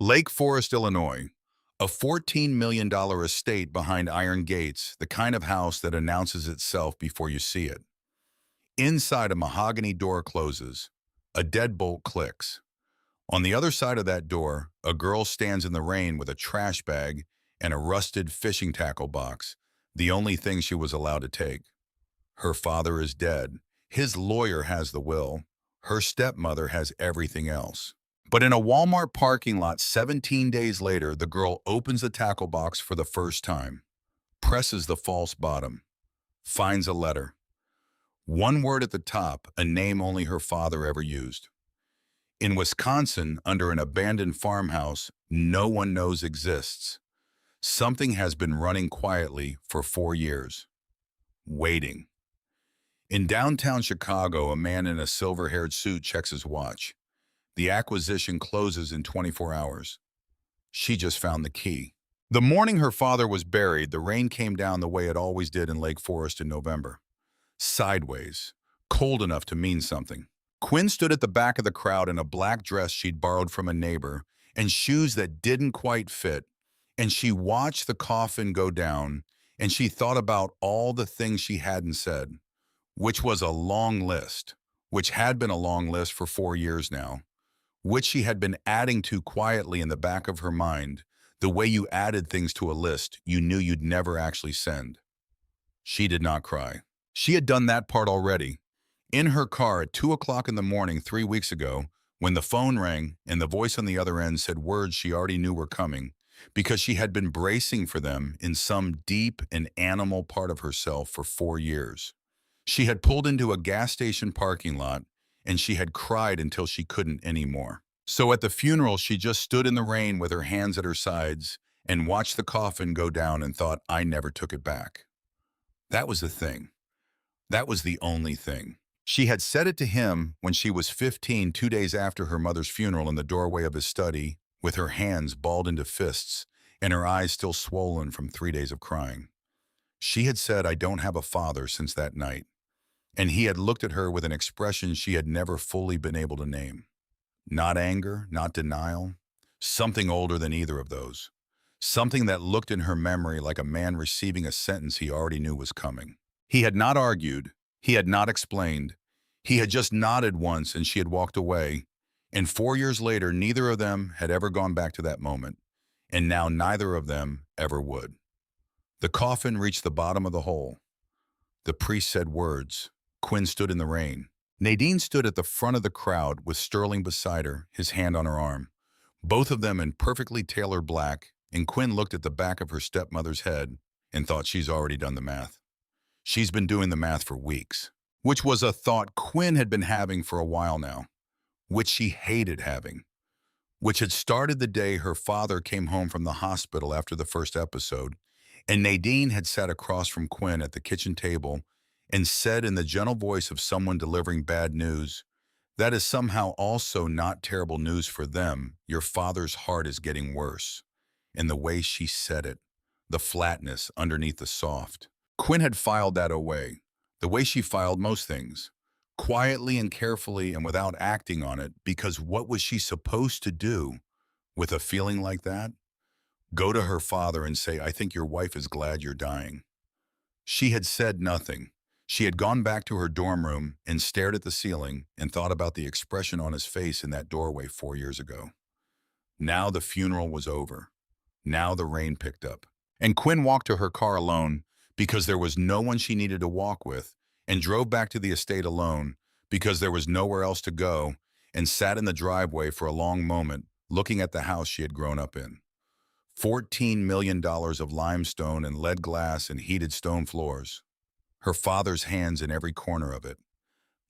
Lake Forest, Illinois, a $14 million estate behind iron gates, the kind of house that announces itself before you see it. Inside, a mahogany door closes. A deadbolt clicks. On the other side of that door, a girl stands in the rain with a trash bag and a rusted fishing tackle box, the only thing she was allowed to take. Her father is dead. His lawyer has the will. Her stepmother has everything else. But in a Walmart parking lot 17 days later, the girl opens the tackle box for the first time, presses the false bottom, finds a letter. One word at the top, a name only her father ever used. In Wisconsin, under an abandoned farmhouse no one knows exists, something has been running quietly for 4 years. Waiting. In downtown Chicago, a man in a silver-haired suit checks his watch. The acquisition closes in 24 hours. She just found the key. The morning her father was buried, the rain came down the way it always did in Lake Forest in November. Sideways, cold enough to mean something. Quinn stood at the back of the crowd in a black dress she'd borrowed from a neighbor and shoes that didn't quite fit, and she watched the coffin go down, and she thought about all the things she hadn't said, which was a long list, which had been a long list for 4 years now, which she had been adding to quietly in the back of her mind, the way you added things to a list you knew you'd never actually send. She did not cry. She had done that part already. In her car at 2 o'clock in the morning 3 weeks ago, when the phone rang and the voice on the other end said words she already knew were coming, because she had been bracing for them in some deep and animal part of herself for 4 years. She had pulled into a gas station parking lot, and she had cried until she couldn't anymore. So at the funeral, she just stood in the rain with her hands at her sides and watched the coffin go down and thought, I never took it back. That was the thing. That was the only thing. She had said it to him when she was 15, 2 days after her mother's funeral in the doorway of his study, with her hands balled into fists and her eyes still swollen from 3 days of crying. She had said, I don't have a father since that night. And he had looked at her with an expression she had never fully been able to name. Not anger, not denial, something older than either of those. Something that looked in her memory like a man receiving a sentence he already knew was coming. He had not argued. He had not explained. He had just nodded once and she had walked away. And 4 years later, neither of them had ever gone back to that moment. And now neither of them ever would. The coffin reached the bottom of the hole. The priest said words. Quinn stood in the rain. Nadine stood at the front of the crowd with Sterling beside her, his hand on her arm. Both of them in perfectly tailored black, and Quinn looked at the back of her stepmother's head and thought she's already done the math. She's been doing the math for weeks, which was a thought Quinn had been having for a while now, which she hated having, which had started the day her father came home from the hospital after the first episode, and Nadine had sat across from Quinn at the kitchen table and said in the gentle voice of someone delivering bad news, that is somehow also not terrible news for them. Your father's heart is getting worse. And the way she said it, the flatness underneath the soft. Quinn had filed that away, the way she filed most things, quietly and carefully and without acting on it, because what was she supposed to do with a feeling like that? Go to her father and say, I think your wife is glad you're dying. She had said nothing. She had gone back to her dorm room and stared at the ceiling and thought about the expression on his face in that doorway 4 years ago. Now the funeral was over. Now the rain picked up. And Quinn walked to her car alone because there was no one she needed to walk with, and drove back to the estate alone because there was nowhere else to go, and sat in the driveway for a long moment looking at the house she had grown up in. $14 million of limestone and lead glass and heated stone floors. Her father's hands in every corner of it.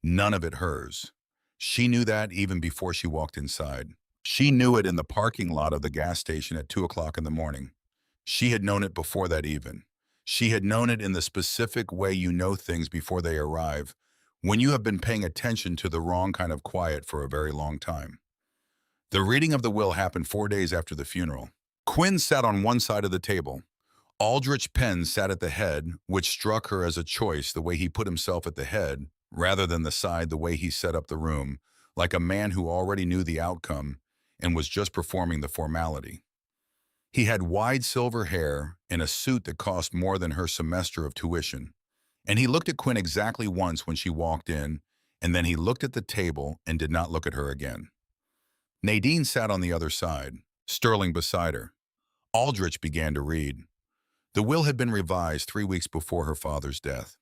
None of it hers. She knew that even before she walked inside. She knew it in the parking lot of the gas station at 2 o'clock in the morning. She had known it before that even. She had known it in the specific way you know things before they arrive, when you have been paying attention to the wrong kind of quiet for a very long time. The reading of the will happened 4 days after the funeral. Quinn sat on one side of the table. Aldrich Penn sat at the head, which struck her as a choice, the way he put himself at the head, rather than the side, the way he set up the room, like a man who already knew the outcome, and was just performing the formality. He had wide silver hair and a suit that cost more than her semester of tuition. And he looked at Quinn exactly once when she walked in, and then he looked at the table and did not look at her again. Nadine sat on the other side, Sterling beside her. Aldrich began to read. The will had been revised 3 weeks before her father's death.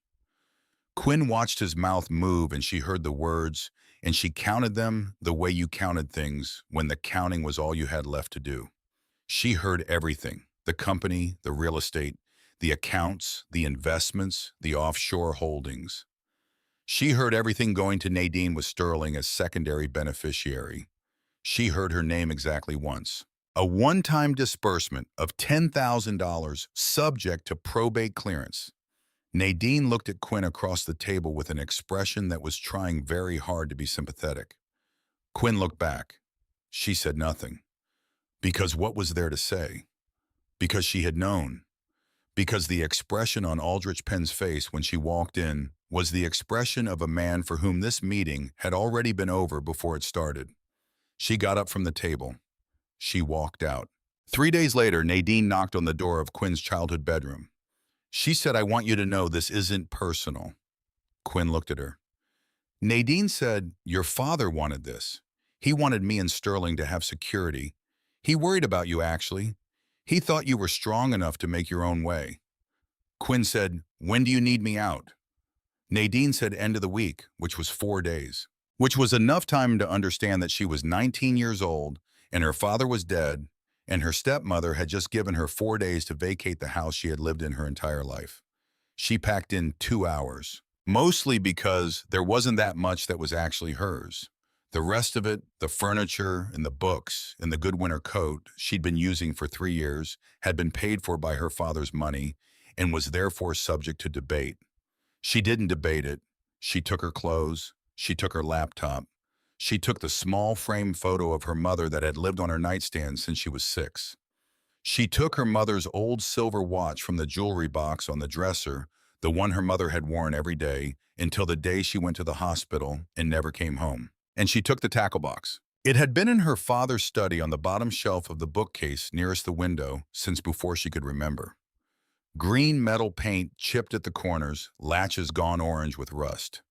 Quinn watched his mouth move and she heard the words, and she counted them the way you counted things when the counting was all you had left to do. She heard everything: the company, the real estate, the accounts, the investments, the offshore holdings. She heard everything going to Nadine with Sterling as secondary beneficiary. She heard her name exactly once. A one-time disbursement of $10,000 subject to probate clearance. Nadine looked at Quinn across the table with an expression that was trying very hard to be sympathetic. Quinn looked back. She said nothing. Because what was there to say? Because she had known. Because the expression on Aldrich Penn's face when she walked in was the expression of a man for whom this meeting had already been over before it started. She got up from the table. She walked out. 3 days later, Nadine knocked on the door of Quinn's childhood bedroom. She said, "I want you to know this isn't personal." Quinn looked at her. Nadine said, "Your father wanted this. He wanted me and Sterling to have security. He worried about you, actually. He thought you were strong enough to make your own way." Quinn said, "When do you need me out?" Nadine said end of the week, which was 4 days, which was enough time to understand that she was 19 years old and her father was dead, and her stepmother had just given her 4 days to vacate the house she had lived in her entire life. She packed in 2 hours, mostly because there wasn't that much that was actually hers. The rest of it, the furniture and the books and the good winter coat she'd been using for 3 years, had been paid for by her father's money and was therefore subject to debate. She didn't debate it. She took her clothes. She took her laptop. She took the small frame photo of her mother that had lived on her nightstand since she was 6. She took her mother's old silver watch from the jewelry box on the dresser, the one her mother had worn every day until the day she went to the hospital and never came home. And she took the tackle box. It had been in her father's study on the bottom shelf of the bookcase nearest the window since before she could remember. Green metal paint chipped at the corners, latches gone orange with rust.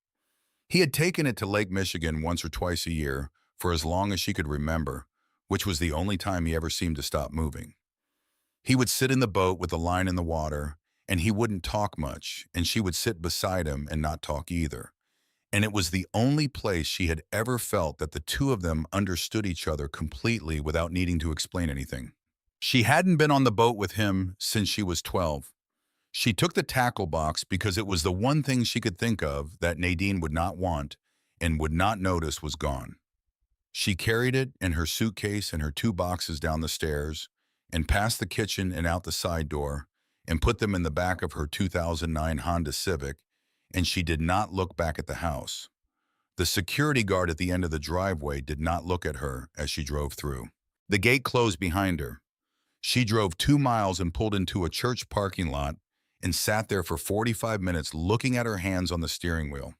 He had taken it to Lake Michigan once or twice a year for as long as she could remember, which was the only time he ever seemed to stop moving. He would sit in the boat with the line in the water, and he wouldn't talk much, and she would sit beside him and not talk either. And it was the only place she had ever felt that the two of them understood each other completely without needing to explain anything. She hadn't been on the boat with him since she was 12. She took the tackle box because it was the one thing she could think of that Nadine would not want and would not notice was gone. She carried it and her suitcase and her 2 boxes down the stairs and past the kitchen and out the side door and put them in the back of her 2009 Honda Civic, and she did not look back at the house. The security guard at the end of the driveway did not look at her as she drove through. The gate closed behind her. She drove 2 miles and pulled into a church parking lot and sat there for 45 minutes looking at her hands on the steering wheel.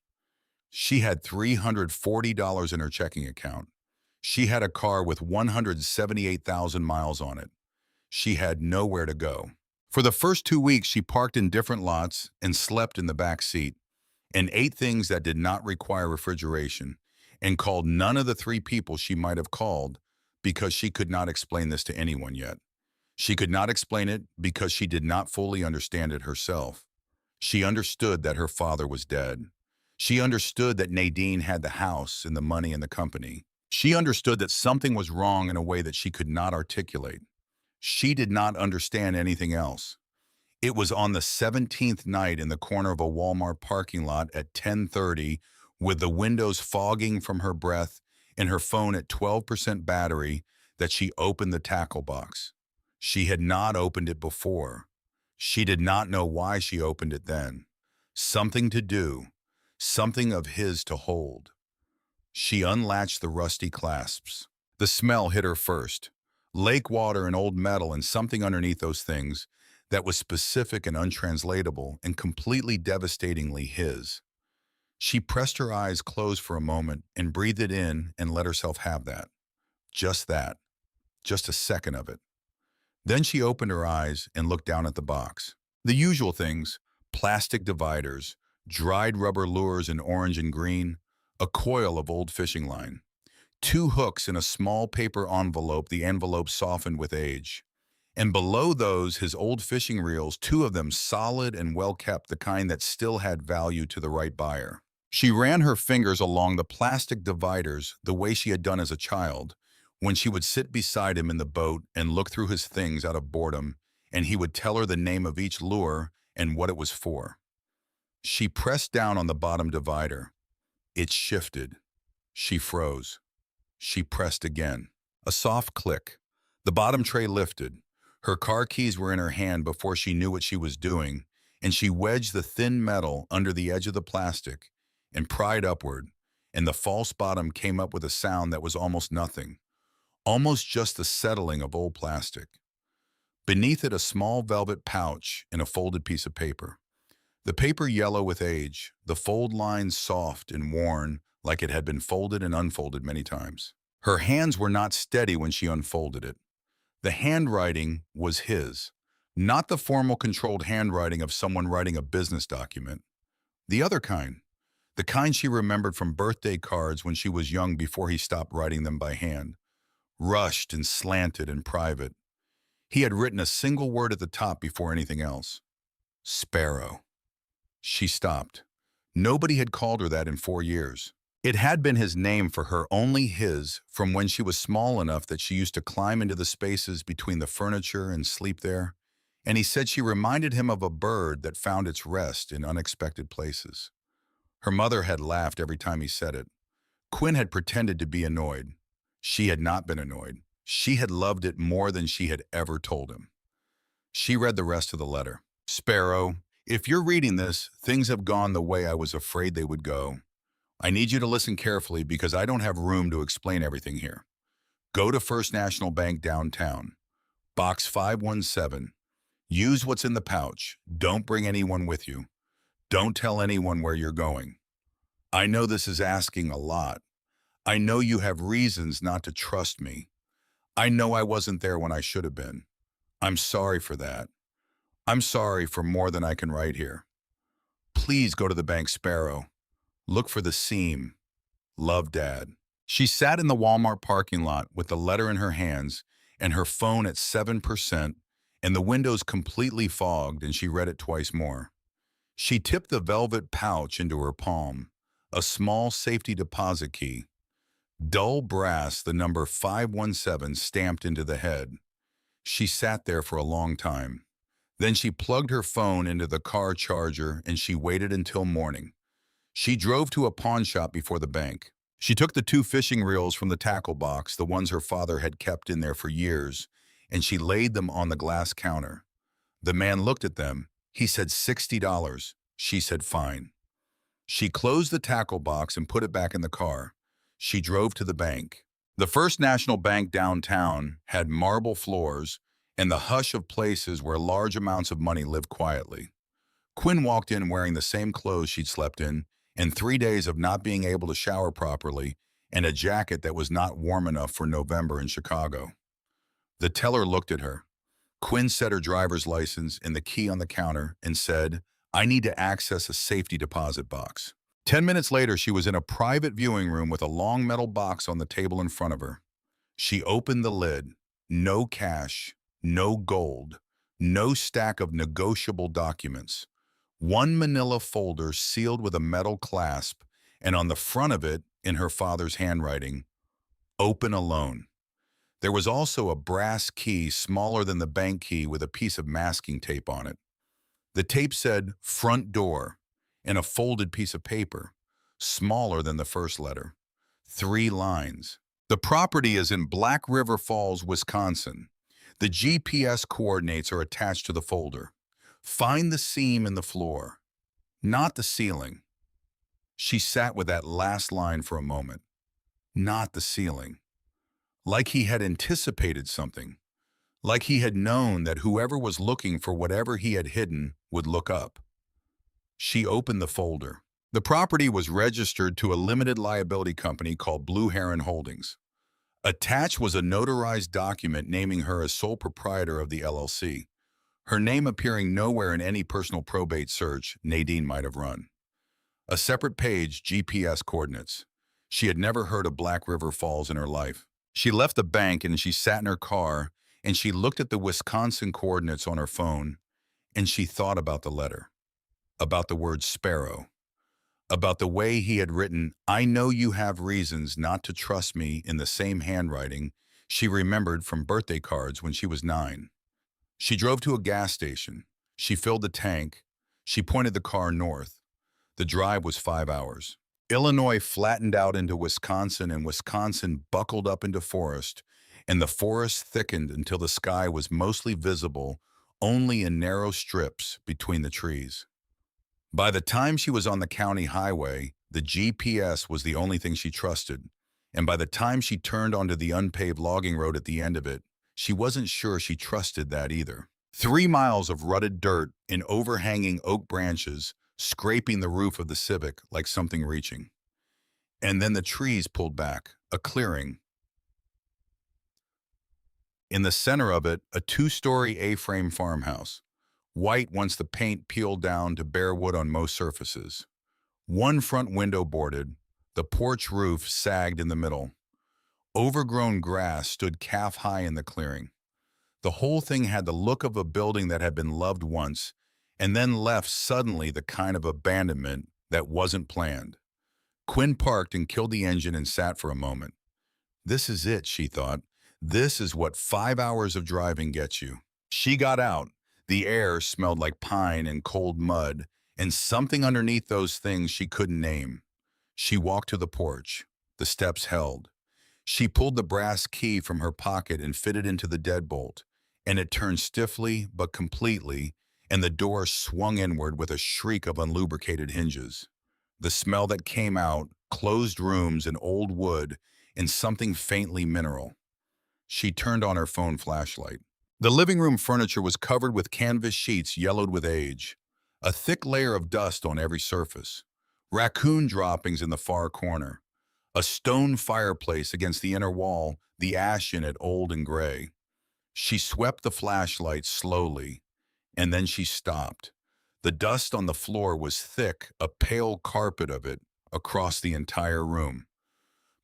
She had $340 in her checking account. She had a car with 178,000 miles on it. She had nowhere to go. For the first 2 weeks, she parked in different lots and slept in the back seat and ate things that did not require refrigeration and called none of the 3 people she might have called because she could not explain this to anyone yet. She could not explain it because she did not fully understand it herself. She understood that her father was dead. She understood that Nadine had the house and the money and the company. She understood that something was wrong in a way that she could not articulate. She did not understand anything else. It was on the 17th night in the corner of a Walmart parking lot at 10:30, with the windows fogging from her breath and her phone at 12% battery, that she opened the tackle box. She had not opened it before. She did not know why she opened it then. Something to do, something of his to hold. She unlatched the rusty clasps. The smell hit her first. Lake water and old metal and something underneath those things that was specific and untranslatable and completely devastatingly his. She pressed her eyes closed for a moment and breathed it in and let herself have that. Just that. Just a second of it. Then she opened her eyes and looked down at the box. The usual things: plastic dividers, dried rubber lures in orange and green, a coil of old fishing line, two hooks in a small paper envelope, the envelope softened with age. And below those, his old fishing reels, two of them solid and well-kept, the kind that still had value to the right buyer. She ran her fingers along the plastic dividers the way she had done as a child, when she would sit beside him in the boat and look through his things out of boredom, and he would tell her the name of each lure and what it was for. She pressed down on the bottom divider. It shifted. She froze. She pressed again. A soft click. The bottom tray lifted. Her car keys were in her hand before she knew what she was doing, and she wedged the thin metal under the edge of the plastic and pried upward, and the false bottom came up with a sound that was almost nothing, almost just the settling of old plastic. Beneath it, a small velvet pouch and a folded piece of paper. The paper yellow with age, the fold lines soft and worn like it had been folded and unfolded many times. Her hands were not steady when she unfolded it. The handwriting was his, not the formal controlled handwriting of someone writing a business document. The other kind, the kind she remembered from birthday cards when she was young before he stopped writing them by hand, rushed and slanted and private. He had written a single word at the top before anything else. Sparrow. She stopped. Nobody had called her that in 4 years. It had been his name for her, only his, from when she was small enough that she used to climb into the spaces between the furniture and sleep there, and he said she reminded him of a bird that found its rest in unexpected places. Her mother had laughed every time he said it. Quinn had pretended to be annoyed. She had not been annoyed. She had loved it more than she had ever told him. She read the rest of the letter. Sparrow, if you're reading this, things have gone the way I was afraid they would go. I need you to listen carefully because I don't have room to explain everything here. Go to First National Bank downtown, box 517. Use what's in the pouch. Don't bring anyone with you. Don't tell anyone where you're going. I know this is asking a lot. I know you have reasons not to trust me. I know I wasn't there when I should have been. I'm sorry for that. I'm sorry for more than I can write here. Please go to the bank, Sparrow. Look for the seam. Love, Dad. She sat in the Walmart parking lot with the letter in her hands and her phone at 7% and the windows completely fogged, and she read it twice more. She tipped the velvet pouch into her palm, a small safety deposit key. Dull brass, the number 517 stamped into the head. She sat there for a long time. Then she plugged her phone into the car charger and she waited until morning. She drove to a pawn shop before the bank. She took the 2 fishing reels from the tackle box, the ones her father had kept in there for years, and she laid them on the glass counter. The man looked at them. He said $60. She said fine. She closed the tackle box and put it back in the car. She drove to the bank. The First National Bank downtown had marble floors and the hush of places where large amounts of money live quietly. Quinn walked in wearing the same clothes she'd slept in, and 3 days of not being able to shower properly, and a jacket that was not warm enough for November in Chicago. The teller looked at her. Quinn set her driver's license and the key on the counter and said, I need to access a safety deposit box. 10 minutes later, she was in a private viewing room with a long metal box on the table in front of her. She opened the lid. No cash, no gold, no stack of negotiable documents. One manila folder sealed with a metal clasp, and on the front of it, in her father's handwriting, open alone. There was also a brass key smaller than the bank key with a piece of masking tape on it. The tape said front door in a folded piece of paper, smaller than the first letter. 3 lines. The property is in Black River Falls, Wisconsin. The GPS coordinates are attached to the folder. Find the seam in the floor, not the ceiling. She sat with that last line for a moment. Not the ceiling. Like he had anticipated something. Like he had known that whoever was looking for whatever he had hidden would look up. She opened the folder. The property was registered to a limited liability company called Blue Heron Holdings. Attached was a notarized document naming her as sole proprietor of the LLC, her name appearing nowhere in any personal probate search Nadine might have run. A separate page, GPS coordinates. She had never heard of Black River Falls in her life. She left the bank and she sat in her car and she looked at the Wisconsin coordinates on her phone and she thought about the letter, about the word sparrow, about the way he had written, "I know you have reasons not to trust me," in the same handwriting she remembered from birthday cards when she was 9. She drove to a gas station. She filled the tank. She pointed the car north. The drive was 5 hours. Illinois flattened out into Wisconsin, and Wisconsin buckled up into forest, and the forest thickened until the sky was mostly visible only in narrow strips between the trees. By the time she was on the county highway, the GPS was the only thing she trusted, and by the time she turned onto the unpaved logging road at the end of it, she wasn't sure she trusted that either. 3 miles of rutted dirt and overhanging oak branches scraping the roof of the Civic like something reaching. And then the trees pulled back, a clearing. In the center of it, a 2-story A-frame farmhouse. White once the paint peeled down to bare wood on most surfaces. One front window boarded, the porch roof sagged in the middle. Overgrown grass stood calf-high in the clearing. The whole thing had the look of a building that had been loved once, and then left suddenly, the kind of abandonment that wasn't planned. Quinn parked and killed the engine and sat for a moment. This is it, she thought. This is what 5 hours of driving gets you. She got out. The air smelled like pine and cold mud, and something underneath those things she couldn't name. She walked to the porch. The steps held. She pulled the brass key from her pocket and fitted into the deadbolt, and it turned stiffly but completely, and the door swung inward with a shriek of unlubricated hinges. The smell that came out, closed rooms and old wood, and something faintly mineral. She turned on her phone flashlight. The living room furniture was covered with canvas sheets yellowed with age, a thick layer of dust on every surface, raccoon droppings in the far corner, a stone fireplace against the inner wall, the ash in it old and gray. She swept the flashlight slowly, and then she stopped. The dust on the floor was thick, a pale carpet of it, across the entire room.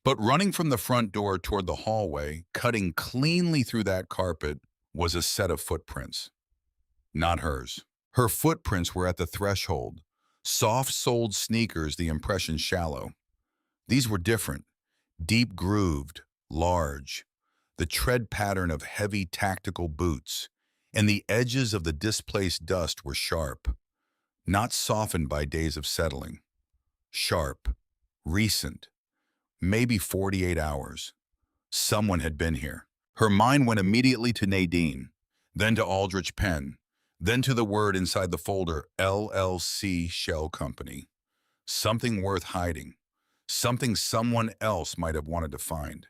But running from the front door toward the hallway, cutting cleanly through that carpet, was a set of footprints. Not hers. Her footprints were at the threshold. Soft-soled sneakers, the impression shallow. These were different, deep-grooved, large. The tread pattern of heavy tactical boots, and the edges of the displaced dust were sharp, not softened by days of settling. Sharp, recent, maybe 48 hours. Someone had been here. Her mind went immediately to Nadine, then to Aldrich Penn, then to the word inside the folder, LLC Shell Company. Something worth hiding, something someone else might have wanted to find.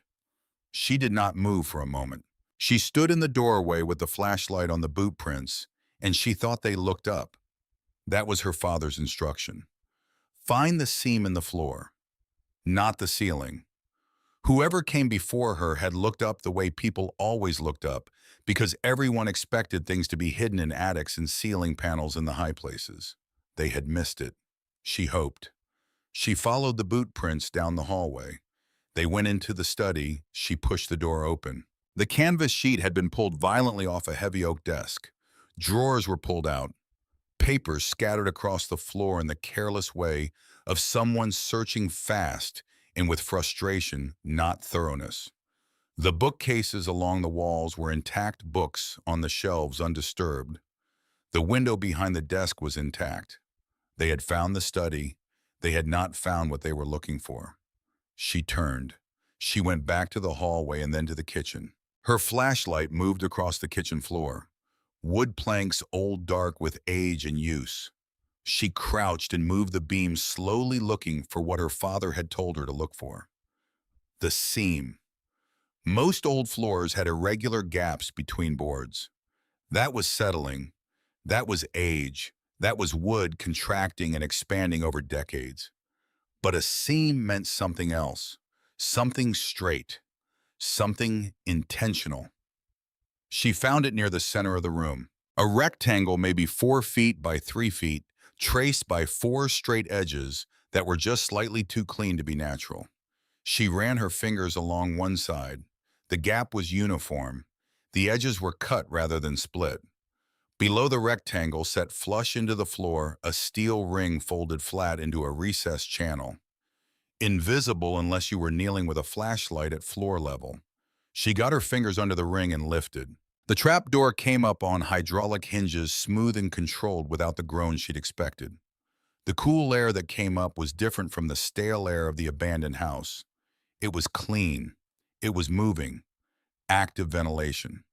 She did not move for a moment. She stood in the doorway with the flashlight on the boot prints, and she thought they looked up. That was her father's instruction. Find the seam in the floor, not the ceiling. Whoever came before her had looked up the way people always looked up, because everyone expected things to be hidden in attics and ceiling panels in the high places. They had missed it. She hoped. She followed the boot prints down the hallway. They went into the study. She pushed the door open. The canvas sheet had been pulled violently off a heavy oak desk. Drawers were pulled out. Papers scattered across the floor in the careless way of someone searching fast and with frustration, not thoroughness. The bookcases along the walls were intact books on the shelves undisturbed. The window behind the desk was intact. They had found the study. They had not found what they were looking for. She turned. She went back to the hallway and then to the kitchen. Her flashlight moved across the kitchen floor. Wood planks old dark with age and use. She crouched and moved the beam slowly, looking for what her father had told her to look for. The seam. Most old floors had irregular gaps between boards. That was settling. That was age. That was wood contracting and expanding over decades. But a seam meant something else. Something straight. something intentional. She found it near the center of the room. A rectangle maybe 4 feet by 3 feet, traced by 4 straight edges that were just slightly too clean to be natural. She ran her fingers along one side. The gap was uniform. The edges were cut rather than split. Below the rectangle, set flush into the floor, a steel ring folded flat into a recessed channel. Invisible unless you were kneeling with a flashlight at floor level. She got her fingers under the ring and lifted. The trapdoor came up on hydraulic hinges, smooth and controlled without the groan she'd expected. The cool air that came up was different from the stale air of the abandoned house. It was clean. It was moving. Active ventilation.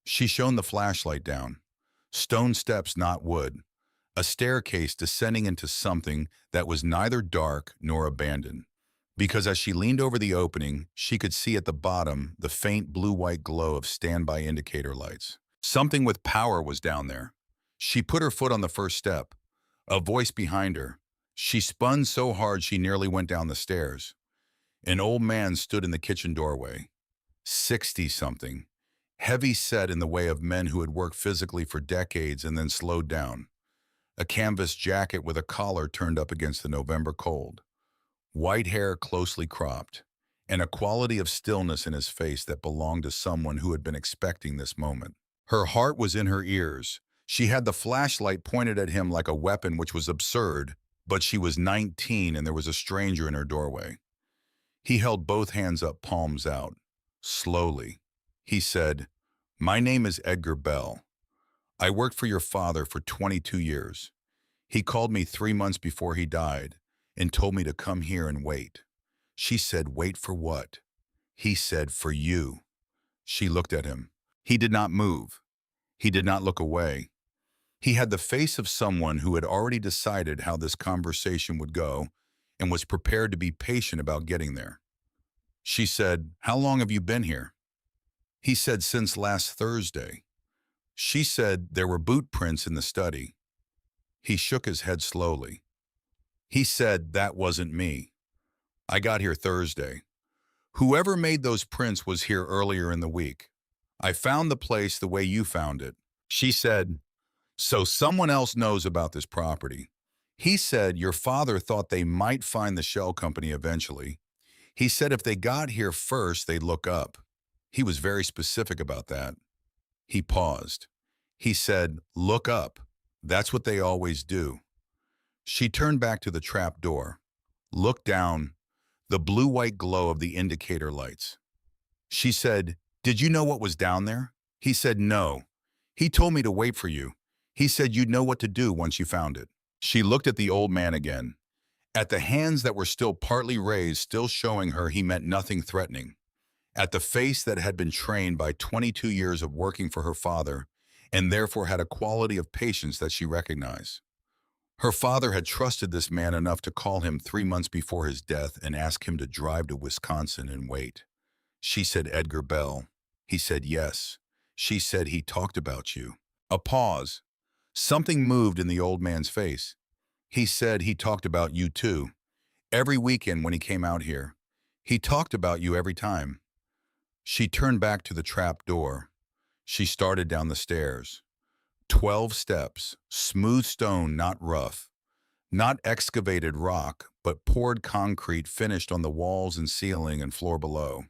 She shone the flashlight down. Stone steps, not wood. A staircase descending into something that was neither dark nor abandoned. Because as she leaned over the opening, she could see at the bottom the faint blue-white glow of standby indicator lights. Something with power was down there. She put her foot on the first step. A voice behind her. She spun so hard she nearly went down the stairs. An old man stood in the kitchen doorway. 60-something. Heavy set in the way of men who had worked physically for decades and then slowed down. A canvas jacket with a collar turned up against the November cold. White hair closely cropped, and a quality of stillness in his face that belonged to someone who had been expecting this moment. Her heart was in her ears. She had the flashlight pointed at him like a weapon, which was absurd, but she was 19 and there was a stranger in her doorway. He held both hands up, palms out. Slowly, he said, "My name is Edgar Bell. I worked for your father for 22 years. He called me 3 months before he died and told me to come here and wait." She said, "Wait for what?" He said, "For you." She looked at him. He did not move. He did not look away. He had the face of someone who had already decided how this conversation would go and was prepared to be patient about getting there. She said, "How long have you been here?" He said, "Since last Thursday." She said, "There were boot prints in the study." He shook his head slowly. He said, "That wasn't me. I got here Thursday. Whoever made those prints was here earlier in the week. I found the place the way you found it." She said, "So someone else knows about this property." He said, "Your father thought they might find the shell company eventually. He said if they got here first, they'd look up. He was very specific about that." He paused. He said, "Look up. That's what they always do." She turned back to the trap door, looked down, the blue-white glow of the indicator lights. She said, "Did you know what was down there?" He said, "No. He told me to wait for you. He said you'd know what to do once you found it." She looked at the old man again, at the hands that were still partly raised, still showing her he meant nothing threatening, at the face that had been trained by 22 years of working for her father and therefore had a quality of patience that she recognized. Her father had trusted this man enough to call him 3 months before his death and ask him to drive to Wisconsin and wait. She said, "Edgar Bell." He said, "Yes." She said, "He talked about you." A pause. Something moved in the old man's face. He said, "He talked about you too. Every weekend when he came out here. He talked about you every time." She turned back to the trap door. She started down the stairs. 12 steps, smooth stone, not rough. Not excavated rock, but poured concrete finished on the walls and ceiling and floor below.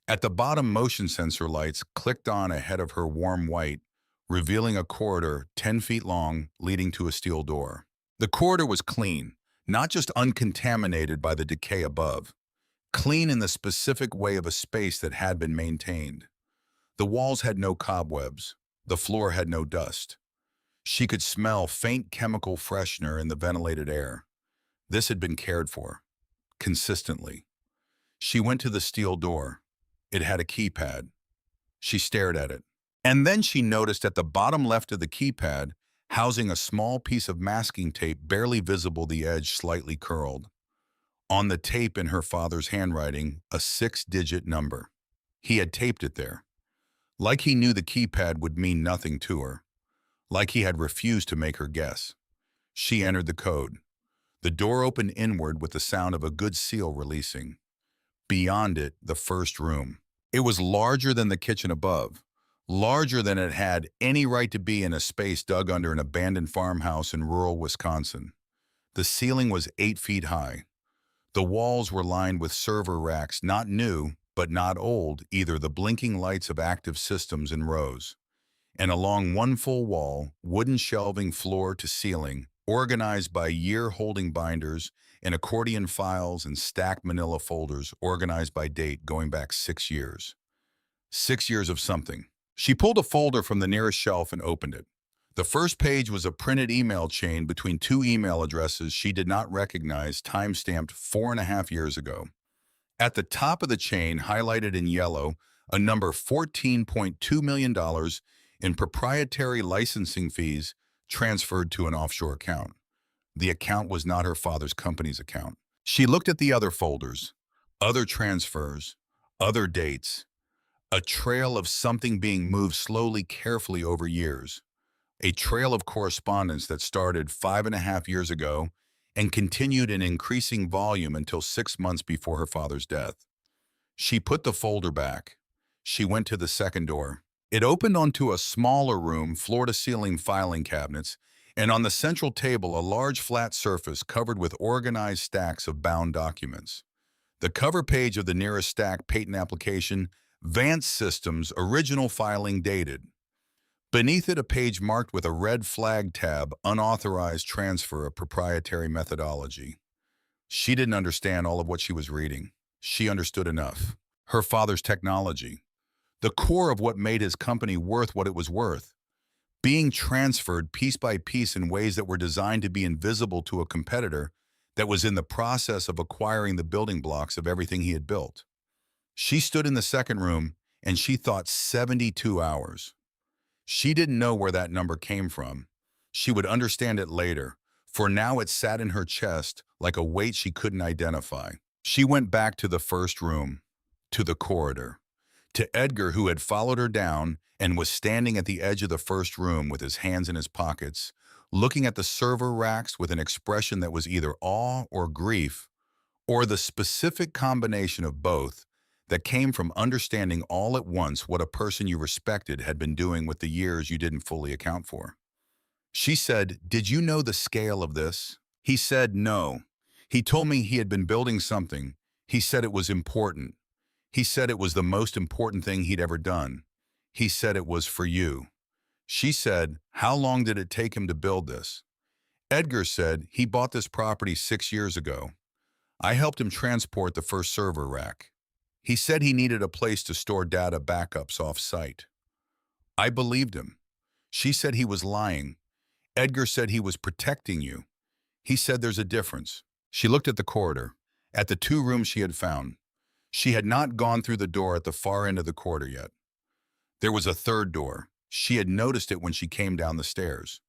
At the bottom, motion sensor lights clicked on ahead of her warm white, revealing a corridor 10 feet long leading to a steel door. The corridor was clean, not just uncontaminated by the decay above. Clean in the specific way of a space that had been maintained. The walls had no cobwebs. The floor had no dust. She could smell faint chemical freshener in the ventilated air. This had been cared for. Consistently. She went to the steel door. It had a keypad. She stared at it. And then she noticed at the bottom left of the keypad, housing a small piece of masking tape, barely visible, the edge slightly curled. On the tape, in her father's handwriting, a 6-digit number. He had taped it there. Like he knew the keypad would mean nothing to her. Like he had refused to make her guess. She entered the code. The door opened inward with the sound of a good seal releasing. Beyond it, the first room. It was larger than the kitchen above, larger than it had any right to be in a space dug under an abandoned farmhouse in rural Wisconsin. The ceiling was 8 feet high. The walls were lined with server racks, not new, but not old either, the blinking lights of active systems in rows. And along one full wall, wooden shelving floor to ceiling, organized by year holding binders and accordion files and stacked manila folders organized by date going back 6 years. 6 years of something. She pulled a folder from the nearest shelf and opened it. The first page was a printed email chain between two email addresses she did not recognize, time-stamped 4.5 years ago. At the top of the chain, highlighted in yellow, a number $14.2 million in proprietary licensing fees transferred to an offshore account. The account was not her father's company's account. She looked at the other folders, other transfers, other dates, a trail of something being moved slowly, carefully over years. A trail of correspondence that started 5.5 years ago and continued in increasing volume until 6 months before her father's death. She put the folder back. She went to the second door. It opened onto a smaller room, floor-to-ceiling filing cabinets, and on the central table a large flat surface covered with organized stacks of bound documents. The cover page of the nearest stack, patent application, Vance Systems, original filing dated. Beneath it, a page marked with a red flag tab, unauthorized transfer of proprietary methodology. She didn't understand all of what she was reading. She understood enough. Her father's technology, the core of what made his company worth what it was worth, being transferred piece by piece in ways that were designed to be invisible to a competitor that was in the process of acquiring the building blocks of everything he had built. She stood in the second room and she thought 72 hours. She didn't know where that number came from. She would understand it later, for now it sat in her chest like a weight she couldn't identify. She went back to the first room, to the corridor, to Edgar, who had followed her down and was standing at the edge of the first room with his hands in his pockets, looking at the server racks with an expression that was either awe or grief, or the specific combination of both that came from understanding all at once what a person you respected had been doing with the years you didn't fully account for. She said, "Did you know the scale of this?" He said, "No. He told me he had been building something. He said it was important. He said it was the most important thing he'd ever done. He said it was for you." She said, "How long did it take him to build this?" Edgar said, "He bought this property 6 years ago. I helped him transport the first server rack. He said he needed a place to store data backups off-site. I believed him." She said he was lying. Edgar said he was protecting you. He said there's a difference. She looked at the corridor, at the two rooms she had found. She had not gone through the door at the far end of the corridor yet. There was a third door. She had noticed it when she came down the stairs.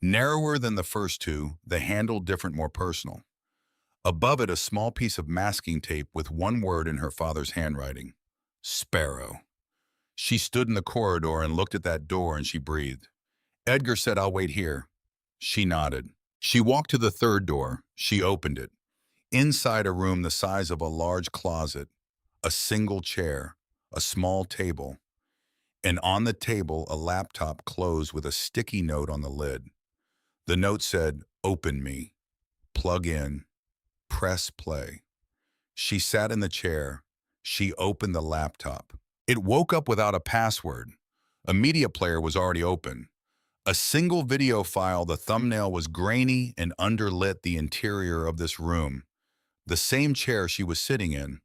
Narrower than the first two, the handle different, more personal. Above it, a small piece of masking tape with one word in her father's handwriting: Sparrow. She stood in the corridor and looked at that door and she breathed. Edgar said, "I'll wait here." She nodded. She walked to the third door. She opened it. Inside, a room the size of a large closet, a single chair, a small table, and on the table a laptop closed with a sticky note on the lid. The note said, "Open me, plug in, press play." She sat in the chair. She opened the laptop. It woke up without a password. A media player was already open. A single video file, the thumbnail was grainy and underlit the interior of this room. The same chair she was sitting in.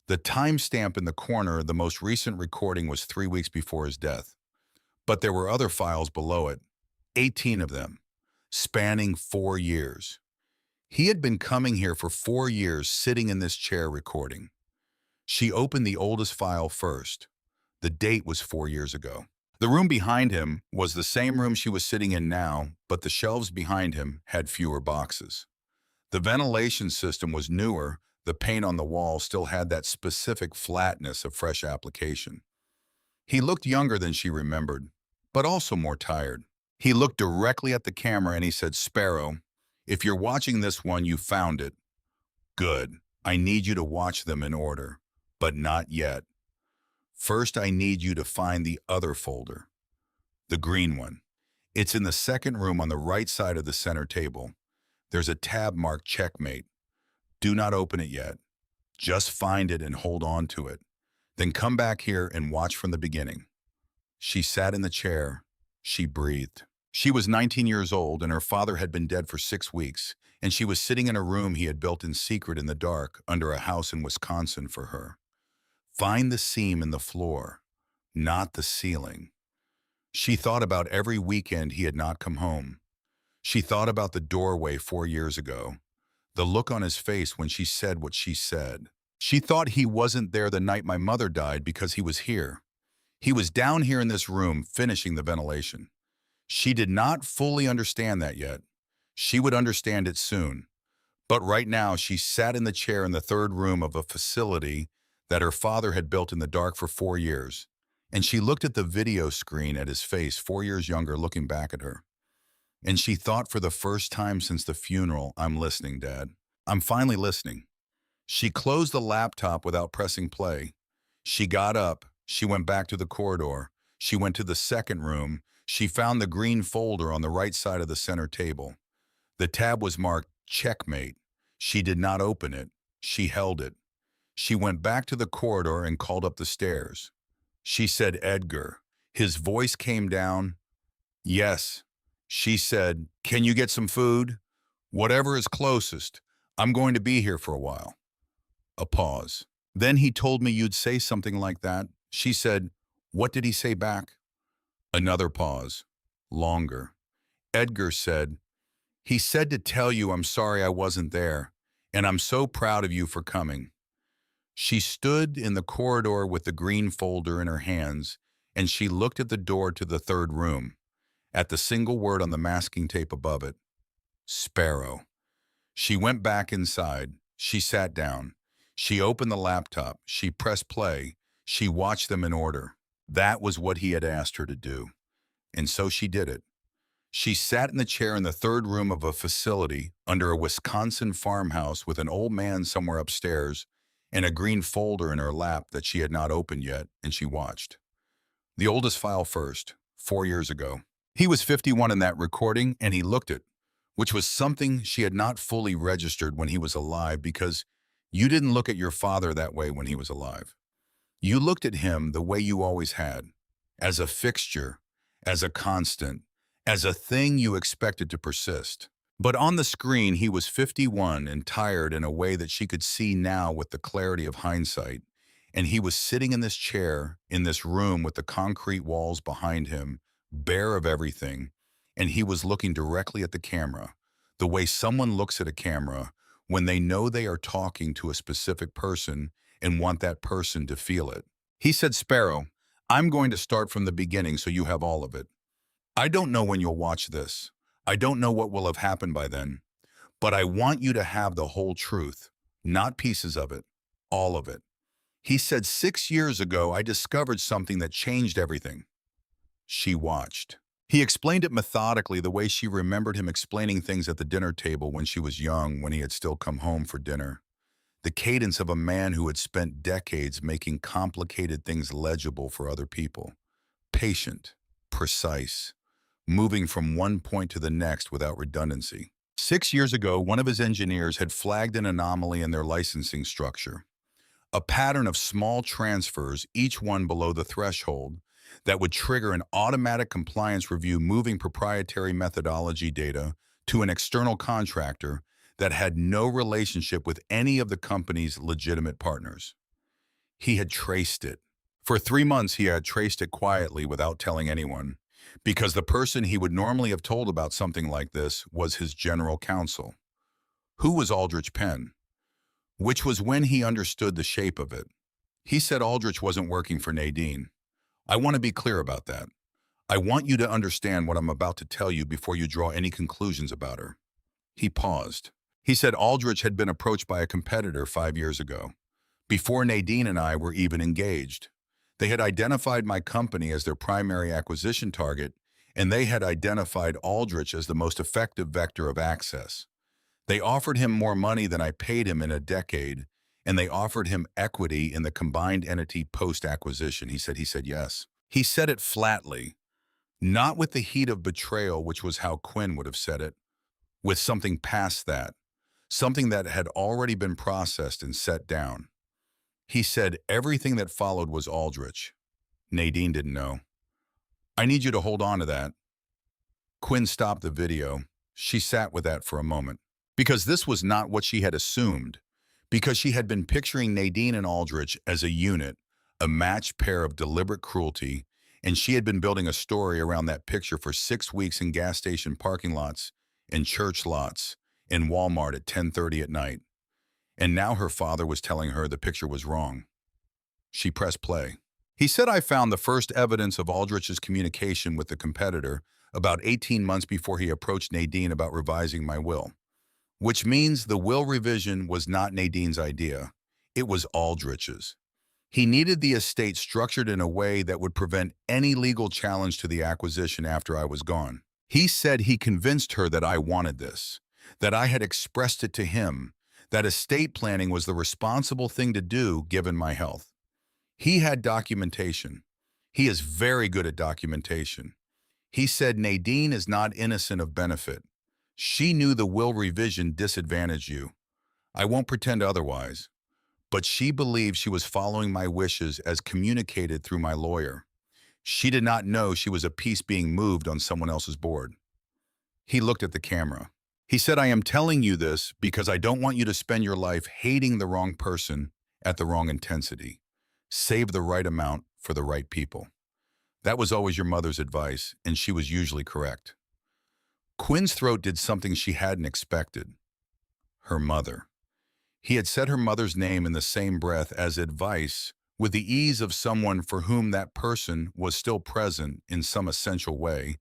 The timestamp in the corner, the most recent recording was 3 weeks before his death. But there were other files below it, 18 of them, spanning 4 years. He had been coming here for 4 years, sitting in this chair recording. She opened the oldest file first. The date was 4 years ago. The room behind him was the same room she was sitting in now, but the shelves behind him had fewer boxes. The ventilation system was newer. The paint on the wall still had that specific flatness of fresh application. He looked younger than she remembered, but also more tired. He looked directly at the camera and he said, "Sparrow, if you're watching this one, you found it. Good. I need you to watch them in order, but not yet. First, I need you to find the other folder, the green one. It's in the second room on the right side of the center table. There's a tab marked Checkmate. Do not open it yet. Just find it and hold on to it. Then come back here and watch from the beginning. She sat in the chair. She breathed. She was 19 years old and her father had been dead for 6 weeks, and she was sitting in a room he had built in secret in the dark under a house in Wisconsin for her. Find the seam in the floor, not the ceiling. She thought about every weekend he had not come home. She thought about the doorway 4 years ago, the look on his face when she said what she said. She thought he wasn't there the night my mother died because he was here. He was down here in this room finishing the ventilation. She did not fully understand that yet. She would understand it soon. But right now, she sat in the chair in the third room of a facility that her father had built in the dark for 4 years. And she looked at the video screen at his face, 4 years younger, looking back at her. And she thought for the first time since the funeral, I'm listening, Dad. I'm finally listening. She closed the laptop without pressing play. She got up. She went back to the corridor. She went to the second room. She found the green folder on the right side of the center table. The tab was marked Checkmate. She did not open it. She held it. She went back to the corridor and called up the stairs. She said, Edgar. His voice came down. Yes. She said, can you get some food? Whatever is closest. I'm going to be here for a while. A pause. Then he told me you'd say something like that. She said, what did he say back? Another pause. Longer. Edgar said, he said to tell you I'm sorry I wasn't there, and I'm so proud of you for coming. She stood in the corridor with the green folder in her hands, and she looked at the door to the third room, at the single word on the masking tape above it. Sparrow. She went back inside. She sat down. She opened the laptop. She pressed play. She watched them in order. That was what he had asked her to do. And so she did it. She sat in the chair in the third room of a facility under a Wisconsin farmhouse with an old man somewhere upstairs and a green folder in her lap that she had not opened yet, and she watched. The oldest file first, 4 years ago. He was 51 in that recording, and he looked it, which was something she had not fully registered when he was alive, because you didn't look at your father that way when he was alive. You looked at him the way you always had, as a fixture, as a constant, as a thing you expected to persist. But on the screen, he was 51 and tired in a way that she could see now with the clarity of hindsight. And he was sitting in this chair, in this room with the concrete walls behind him, bare of everything, and he was looking directly at the camera, the way someone looks at a camera when they know they are talking to a specific person and want that person to feel it. He said, Sparrow, I'm going to start from the beginning so you have all of it. I don't know when you'll watch this. I don't know what will have happened by then, but I want you to have the whole truth, not pieces of it, all of it. He said, 6 years ago, I discovered something that changed everything. She watched. He explained it methodically, the way she remembered him explaining things at the dinner table when she was young, when he had still come home for dinner. The cadence of a man who had spent decades making complicated things legible for other people. Patient, precise, moving from one point to the next without redundancy. 6 years ago, one of his engineers had flagged an anomaly in their licensing structure. A pattern of small transfers, each one below the threshold, that would trigger an automatic compliance review moving proprietary methodology data to an external contractor that had no relationship with any of the company's legitimate partners. He had traced it. For 3 months, he had traced it quietly without telling anyone, because the person he would normally have told about something like this was his general counsel. Who was Aldrich Penn? Which was when he understood the shape of it. He said Aldrich wasn't working for Nadine. I want to be clear about that. I want you to understand what I'm about to tell you before you draw any conclusions about her. He paused. He said Aldrich had been approached by a competitor 5 years ago, before Nadine and I were even engaged. They had identified my company as their primary acquisition target, and they had identified Aldrich as the most effective vector of access. They offered him more money than I paid him in a decade, and they offered him equity in the combined entity post-acquisition. He said yes. He said it flatly, not with the heat of betrayal, which was how Quinn would have said it, with something past that, something that had already been processed and set down. He said everything that followed was Aldrich. Nadine didn't know. I need you to hold on to that. Quinn stopped the video. She sat with that for a moment. Because this was not what she had assumed. Because she had been picturing Nadine and Aldrich as a unit, a matched pair of deliberate cruelty, and she had been building a story around that picture for 6 weeks in gas station parking lots, in church lots, in Walmart at 10:30 at night. And now her father was telling her the picture was wrong. She pressed play. He said, I found the first evidence of Aldrich's communication with the competitor about 18 months before he approached Nadine about revising my will. Which means the will revision was not Nadine's idea. It was Aldrich's. He needed the estate structured in a way that would prevent any legal challenge to the acquisition after I was gone. He said he convinced her that I wanted this, that I had expressed it to him, that estate planning was the responsible thing to do given my health. He had documentation. He is very good at documentation. He said Nadine is not innocent of benefit. She knew the will revision disadvantaged you. I won't pretend otherwise. But she believed she was following my wishes as communicated through my lawyer. She did not know she was a piece being moved on someone else's board. He looked at the camera. He said, I am telling you this because I don't want you to spend your life hating the wrong person at the wrong intensity. Save the right amount for the right people. That was always your mother's advice, and she was usually correct. Quinn's throat did something she hadn't expected. Her mother. He had said her mother's name in the same breath as advice, with the ease of someone for whom that person was still present in some essential way,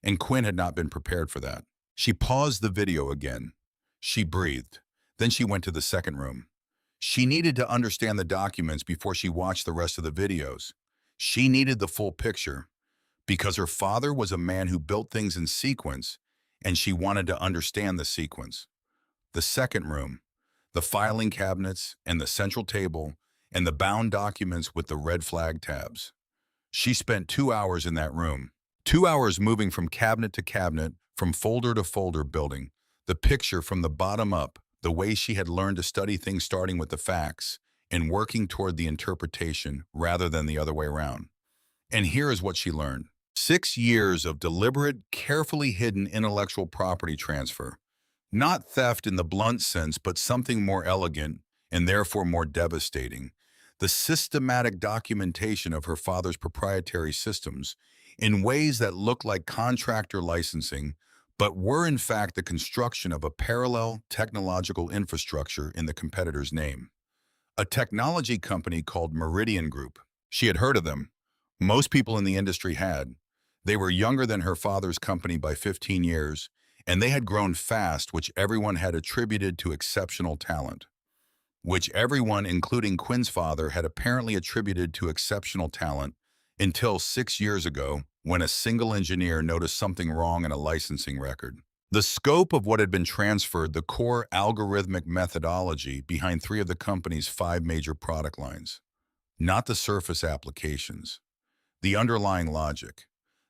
and Quinn had not been prepared for that. She paused the video again. She breathed. Then she went to the second room. She needed to understand the documents before she watched the rest of the videos. She needed the full picture, because her father was a man who built things in sequence, and she wanted to understand the sequence. The second room, the filing cabinets and the central table, and the bound documents with the red flag tabs. She spent 2 hours in that room. 2 hours moving from cabinet to cabinet, from folder to folder, building the picture from the bottom up, the way she had learned to study things, starting with the facts and working toward the interpretation rather than the other way around. And here is what she learned. 6 years of deliberate, carefully hidden intellectual property transfer. Not theft in the blunt sense, but something more elegant and therefore more devastating. The systematic documentation of her father's proprietary systems in ways that looked like contractor licensing, but were in fact the construction of a parallel technological infrastructure in the competitor's name. A technology company called Meridian Group. She had heard of them. Most people in the industry had. They were younger than her father's company by 15 years, and they had grown fast, which everyone had attributed to exceptional talent. Which everyone, including Quinn's father, had apparently attributed to exceptional talent until 6 years ago, when a single engineer noticed something wrong in a licensing record. The scope of what had been transferred, the core algorithmic methodology behind 3 of the company's 5 major product lines. Not the surface applications. The underlying logic.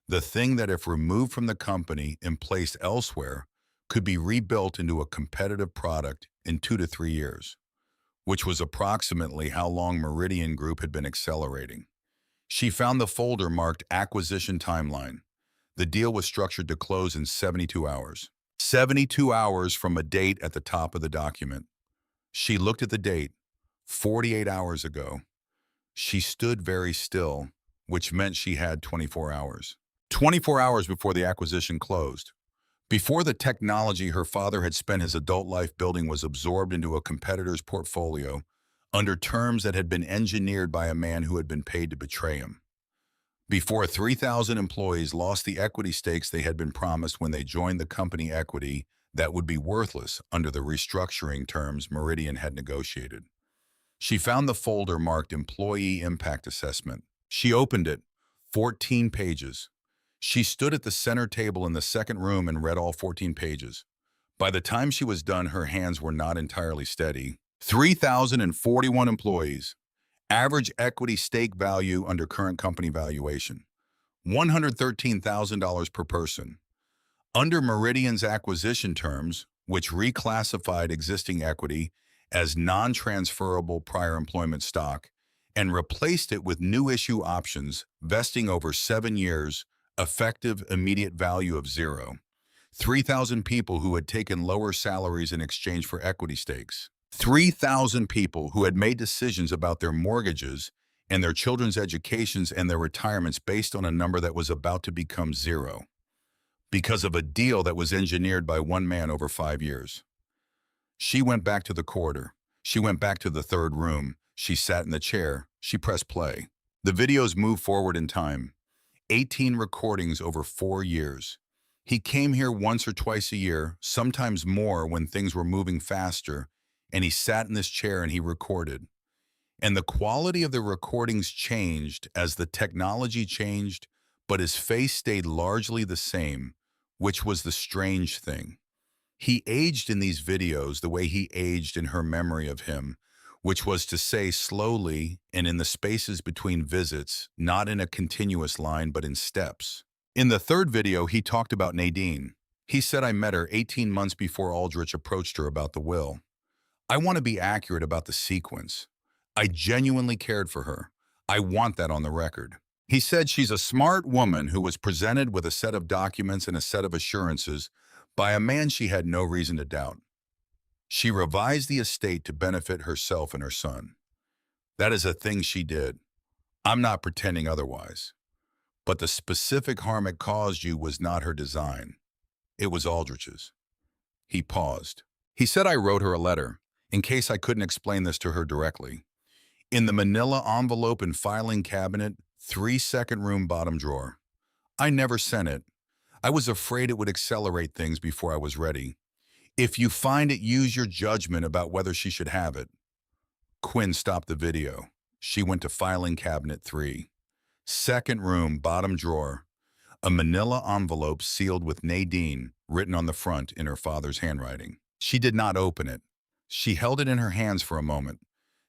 The thing that, if removed from the company and placed elsewhere, could be rebuilt into a competitive product in 2 to 3 years, which was approximately how long Meridian Group had been accelerating. She found the folder marked Acquisition Timeline. The deal was structured to close in 72 hours. 72 hours from a date at the top of the document. She looked at the date, 48 hours ago. She stood very still, which meant she had 24 hours. 24 hours before the acquisition closed. Before the technology her father had spent his adult life building was absorbed into a competitor's portfolio under terms that had been engineered by a man who had been paid to betray him. Before 3,000 employees lost the equity stakes they had been promised when they joined the company, equity that would be worthless under the restructuring terms Meridian had negotiated. She found the folder marked Employee Impact Assessment. She opened it, 14 pages. She stood at the center table in the second room and read all 14 pages. By the time she was done, her hands were not entirely steady. 3,041 employees. Average equity stake value under current company valuation, $113,000 per person. Under Meridian's acquisition terms, which reclassified existing equity as non-transferable prior employment stock and replaced it with new issue options vesting over 7 years, effective immediate value of zero. 3,000 people who had taken lower salaries in exchange for equity stakes. 3,000 people who had made decisions about their mortgages and their children's educations and their retirements based on a number that was about to become zero because of a deal that was engineered by one man over 5 years. She went back to the corridor. She went back to the third room. She sat in the chair. She pressed play. The videos moved forward in time. 18 recordings over 4 years. He came here once or twice a year, sometimes more when things were moving faster, and he sat in this chair and he recorded. And the quality of the recordings changed as the technology changed, but his face stayed largely the same, which was the strange thing. He aged in these videos the way he aged in her memory of him, which was to say slowly and in the spaces between visits, not in a continuous line, but in steps. In the third video, he talked about Nadine. He said, I met her 18 months before Aldrich approached her about the will. I want to be accurate about the sequence. I genuinely cared for her. I want that on the record. He said she's a smart woman who was presented with a set of documents and a set of assurances by a man she had no reason to doubt. She revised the estate to benefit herself and her son. That is a thing she did. I'm not pretending otherwise. But the specific harm it caused you was not her design. It was Aldrich's. He paused. He said I wrote her a letter, in case I couldn't explain this to her directly. In the manila envelope and filing cabinet, 3 second room bottom drawer. I never sent it. I was afraid it would accelerate things before I was ready. If you find it, use your judgment about whether she should have it. Quinn stopped the video. She went to filing cabinet 3. Second room, bottom drawer. A manila envelope sealed with Nadine, written on the front in her father's handwriting. She did not open it. She held it in her hands for a moment.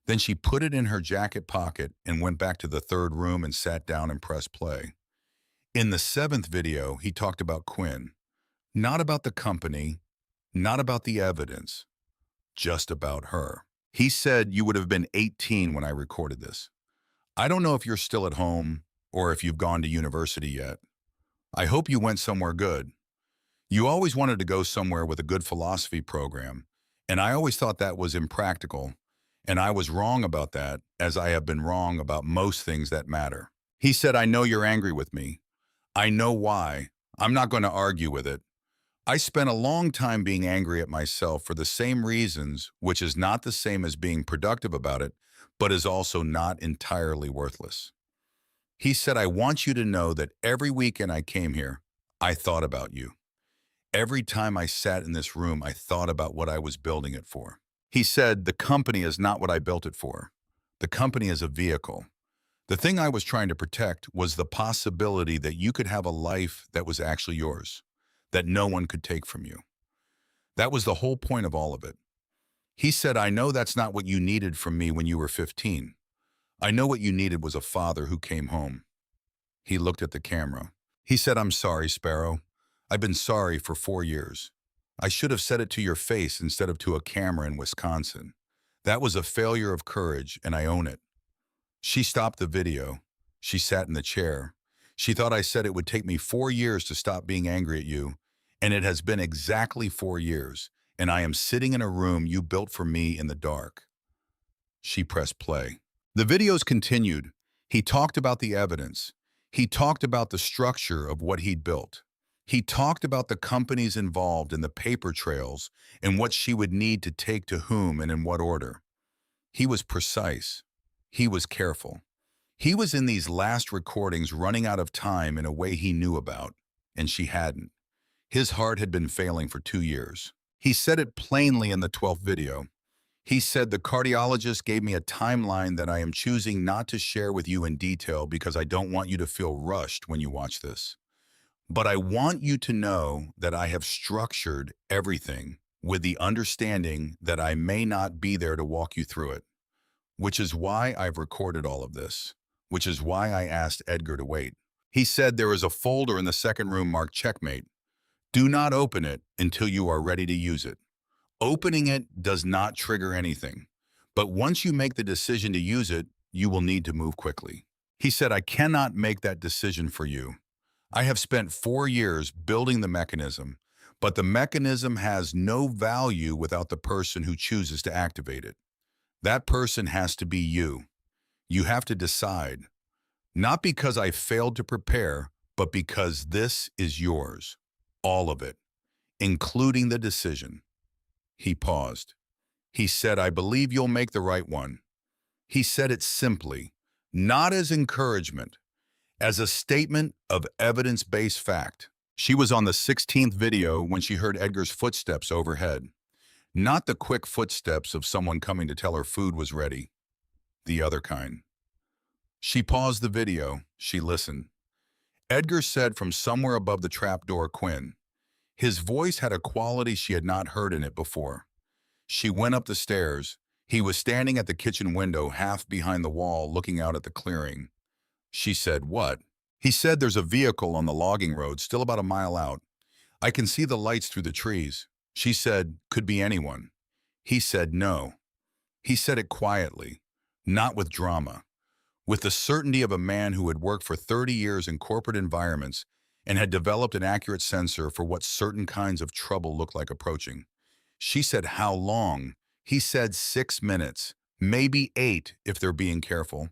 Then she put it in her jacket pocket and went back to the third room and sat down and pressed play. In the 7th video, he talked about Quinn. Not about the company, not about the evidence, just about her. He said you would have been 18 when I recorded this. I don't know if you're still at home or if you've gone to university yet. I hope you went somewhere good. You always wanted to go somewhere with a good philosophy program, and I always thought that was impractical, and I was wrong about that, as I have been wrong about most things that matter. He said, I know you're angry with me. I know why. I'm not going to argue with it. I spent a long time being angry at myself for the same reasons, which is not the same as being productive about it, but is also not entirely worthless. He said, I want you to know that every weekend I came here, I thought about you. Every time I sat in this room, I thought about what I was building it for. He said, the company is not what I built it for. The company is a vehicle. The thing I was trying to protect was the possibility that you could have a life that was actually yours, that no one could take from you. That was the whole point of all of it. He said, I know that's not what you needed from me when you were 15. I know what you needed was a father who came home. He looked at the camera. He said, I'm sorry, Sparrow. I've been sorry for 4 years. I should have said it to your face instead of to a camera in Wisconsin. That was a failure of courage, and I own it. She stopped the video. She sat in the chair. She thought I said it would take me 4 years to stop being angry at you, and it has been exactly 4 years, and I am sitting in a room you built for me in the dark. She pressed play. The videos continued. He talked about the evidence. He talked about the structure of what he'd built. He talked about the companies involved in the paper trails and what she would need to take to whom and in what order. He was precise. He was careful. He was in these last recordings running out of time in a way he knew about, and she hadn't. His heart had been failing for 2 years. He said it plainly in the 12th video. He said, the cardiologist gave me a timeline that I am choosing not to share with you in detail because I don't want you to feel rushed when you watch this. But I want you to know that I have structured everything with the understanding that I may not be there to walk you through it, which is why I've recorded all of this, which is why I asked Edgar to wait. He said there is a folder in the second room marked checkmate. Do not open it until you are ready to use it. Opening it does not trigger anything, but once you make the decision to use it, you will need to move quickly. He said, I cannot make that decision for you. I have spent 4 years building the mechanism, but the mechanism has no value without the person who chooses to activate it. That person has to be you. You have to decide, not because I failed to prepare, but because this is yours. All of it, including the decision. He paused. He said, I believe you'll make the right one. He said it simply, not as encouragement, as a statement of evidence-based fact. She was on the 16th video when she heard Edgar's footsteps overhead. Not the quick footsteps of someone coming to tell her food was ready. The other kind. She paused the video. She listened. Edgar said from somewhere above the trapdoor, Quinn. His voice had a quality she had not heard in it before. She went up the stairs. He was standing at the kitchen window, half behind the wall, looking out at the clearing. She said, what? He said, there's a vehicle on the logging road, still about a mile out. I can see the lights through the trees. She said, could be anyone. He said, no. He said it quietly, not with drama, with the certainty of a man who had worked for 30 years in corporate environments and had developed an accurate sensor for what certain kinds of trouble looked like approaching. She said, how long? He said 6 minutes, maybe 8 if they're being careful.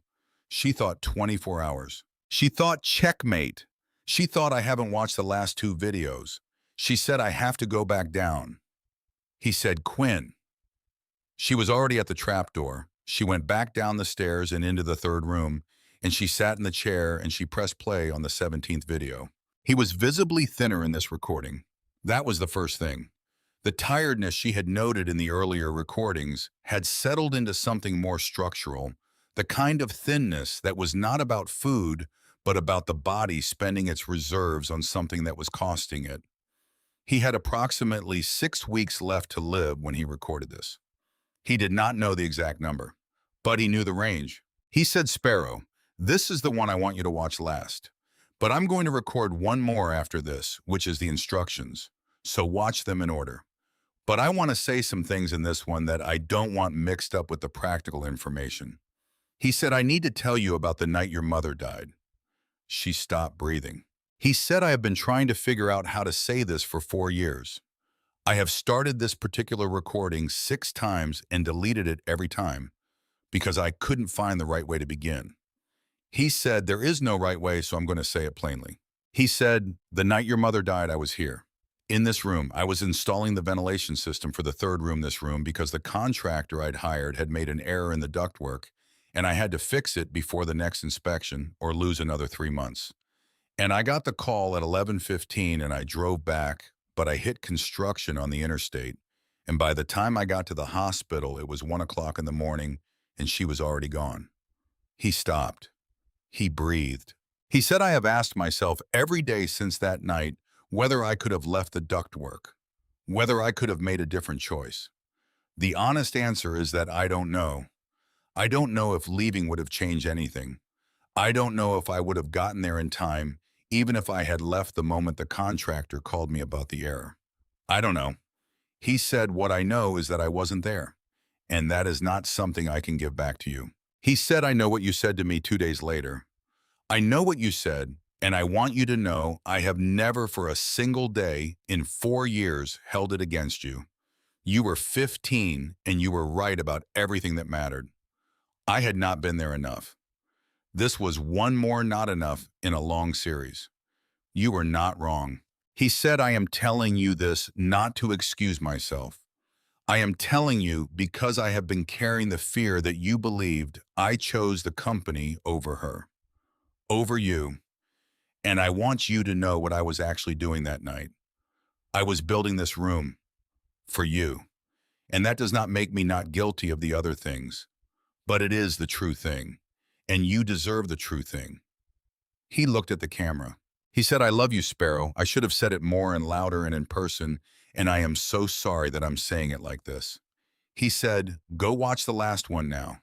She thought 24 hours. She thought checkmate. She thought I haven't watched the last 2 videos. She said I have to go back down. He said, Quinn. She was already at the trapdoor. She went back down the stairs and into the 3rd room, and she sat in the chair and she pressed play on the 17th video. He was visibly thinner in this recording. That was the first thing. The tiredness she had noted in the earlier recordings had settled into something more structural, the kind of thinness that was not about food, but about the body spending its reserves on something that was costing it. He had approximately 6 weeks left to live when he recorded this. He did not know the exact number, but he knew the range. He said, Sparrow, this is the one I want you to watch last. But I'm going to record one more after this, which is the instructions. So watch them in order. But I want to say some things in this one that I don't want mixed up with the practical information. He said, I need to tell you about the night your mother died. She stopped breathing. He said, I have been trying to figure out how to say this for 4 years. I have started this particular recording 6 times and deleted it every time because I couldn't find the right way to begin. He said, there is no right way, so I'm going to say it plainly. He said, the night your mother died, I was here. In this room, I was installing the ventilation system for the 3rd room this room because the contractor I'd hired had made an error in the ductwork, and I had to fix it before the next inspection or lose another 3 months. And I got the call at 11:15 and I drove back, but I hit construction on the interstate. And by the time I got to the hospital, it was 1 o'clock in the morning and she was already gone. He stopped. He breathed. He said, I have asked myself every day since that night whether I could have left the ductwork, whether I could have made a different choice. The honest answer is that I don't know. I don't know if leaving would have changed anything. I don't know if I would have gotten there in time, even if I had left the moment the contractor called me about the error. I don't know. He said, what I know is that I wasn't there, and that is not something I can give back to you. He said, I know what you said to me 2 days later. I know what you said, and I want you to know I have never for a single day in 4 years held it against you. You were 15, and you were right about everything that mattered. I had not been there enough. This was one more not enough in a long series. You were not wrong. He said, I am telling you this not to excuse myself. I am telling you because I have been carrying the fear that you believed I chose the company over her, over you. And I want you to know what I was actually doing that night. I was building this room for you. And that does not make me not guilty of the other things, but it is the true thing. And you deserve the true thing. He looked at the camera. He said, I love you, Sparrow. I should have said it more and louder and in person, and I am so sorry that I'm saying it like this. He said, "Go watch the last one now."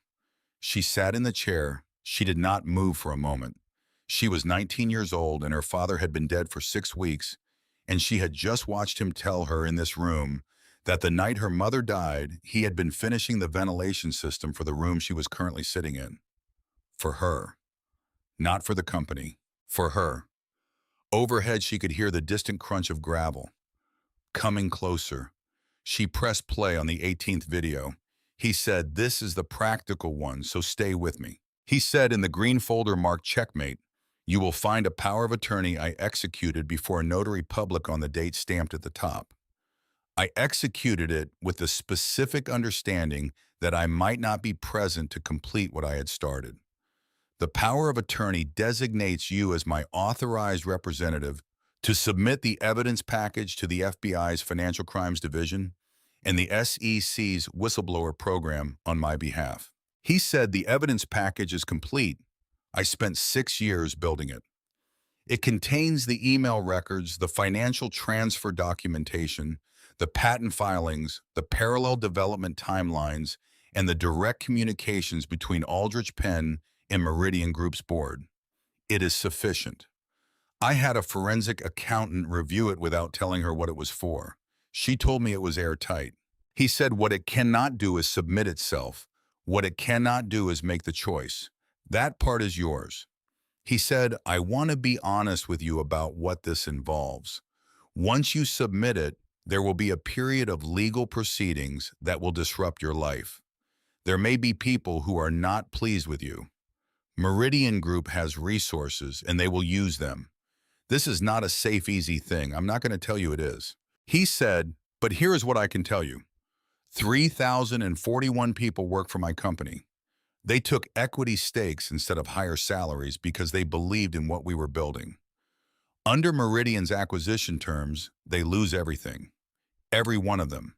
She sat in the chair. She did not move for a moment. She was 19 years old and her father had been dead for 6 weeks, and she had just watched him tell her in this room that the night her mother died, he had been finishing the ventilation system for the room she was currently sitting in. For her. Not for the company. For her. Overhead, she could hear the distant crunch of gravel. Coming closer. She pressed play on the 18th video. He said, "This is the practical one, so stay with me." He said in the green folder marked checkmate, "You will find a power of attorney I executed before a notary public on the date stamped at the top. I executed it with the specific understanding that I might not be present to complete what I had started. The power of attorney designates you as my authorized representative to submit the evidence package to the FBI's Financial Crimes Division and the SEC's whistleblower program on my behalf." He said the evidence package is complete. I spent 6 years building it. It contains the email records, the financial transfer documentation, the patent filings, the parallel development timelines, and the direct communications between Aldrich Penn and Meridian Group's board. It is sufficient. I had a forensic accountant review it without telling her what it was for. She told me it was airtight. He said what it cannot do is submit itself. What it cannot do is make the choice. That part is yours. He said, "I want to be honest with you about what this involves. Once you submit it, there will be a period of legal proceedings that will disrupt your life. There may be people who are not pleased with you. Meridian Group has resources and they will use them. This is not a safe, easy thing. I'm not going to tell you it is." He said, "But here is what I can tell you. 3,041 people work for my company. They took equity stakes instead of higher salaries because they believed in what we were building. Under Meridian's acquisition terms, they lose everything. Every one of them.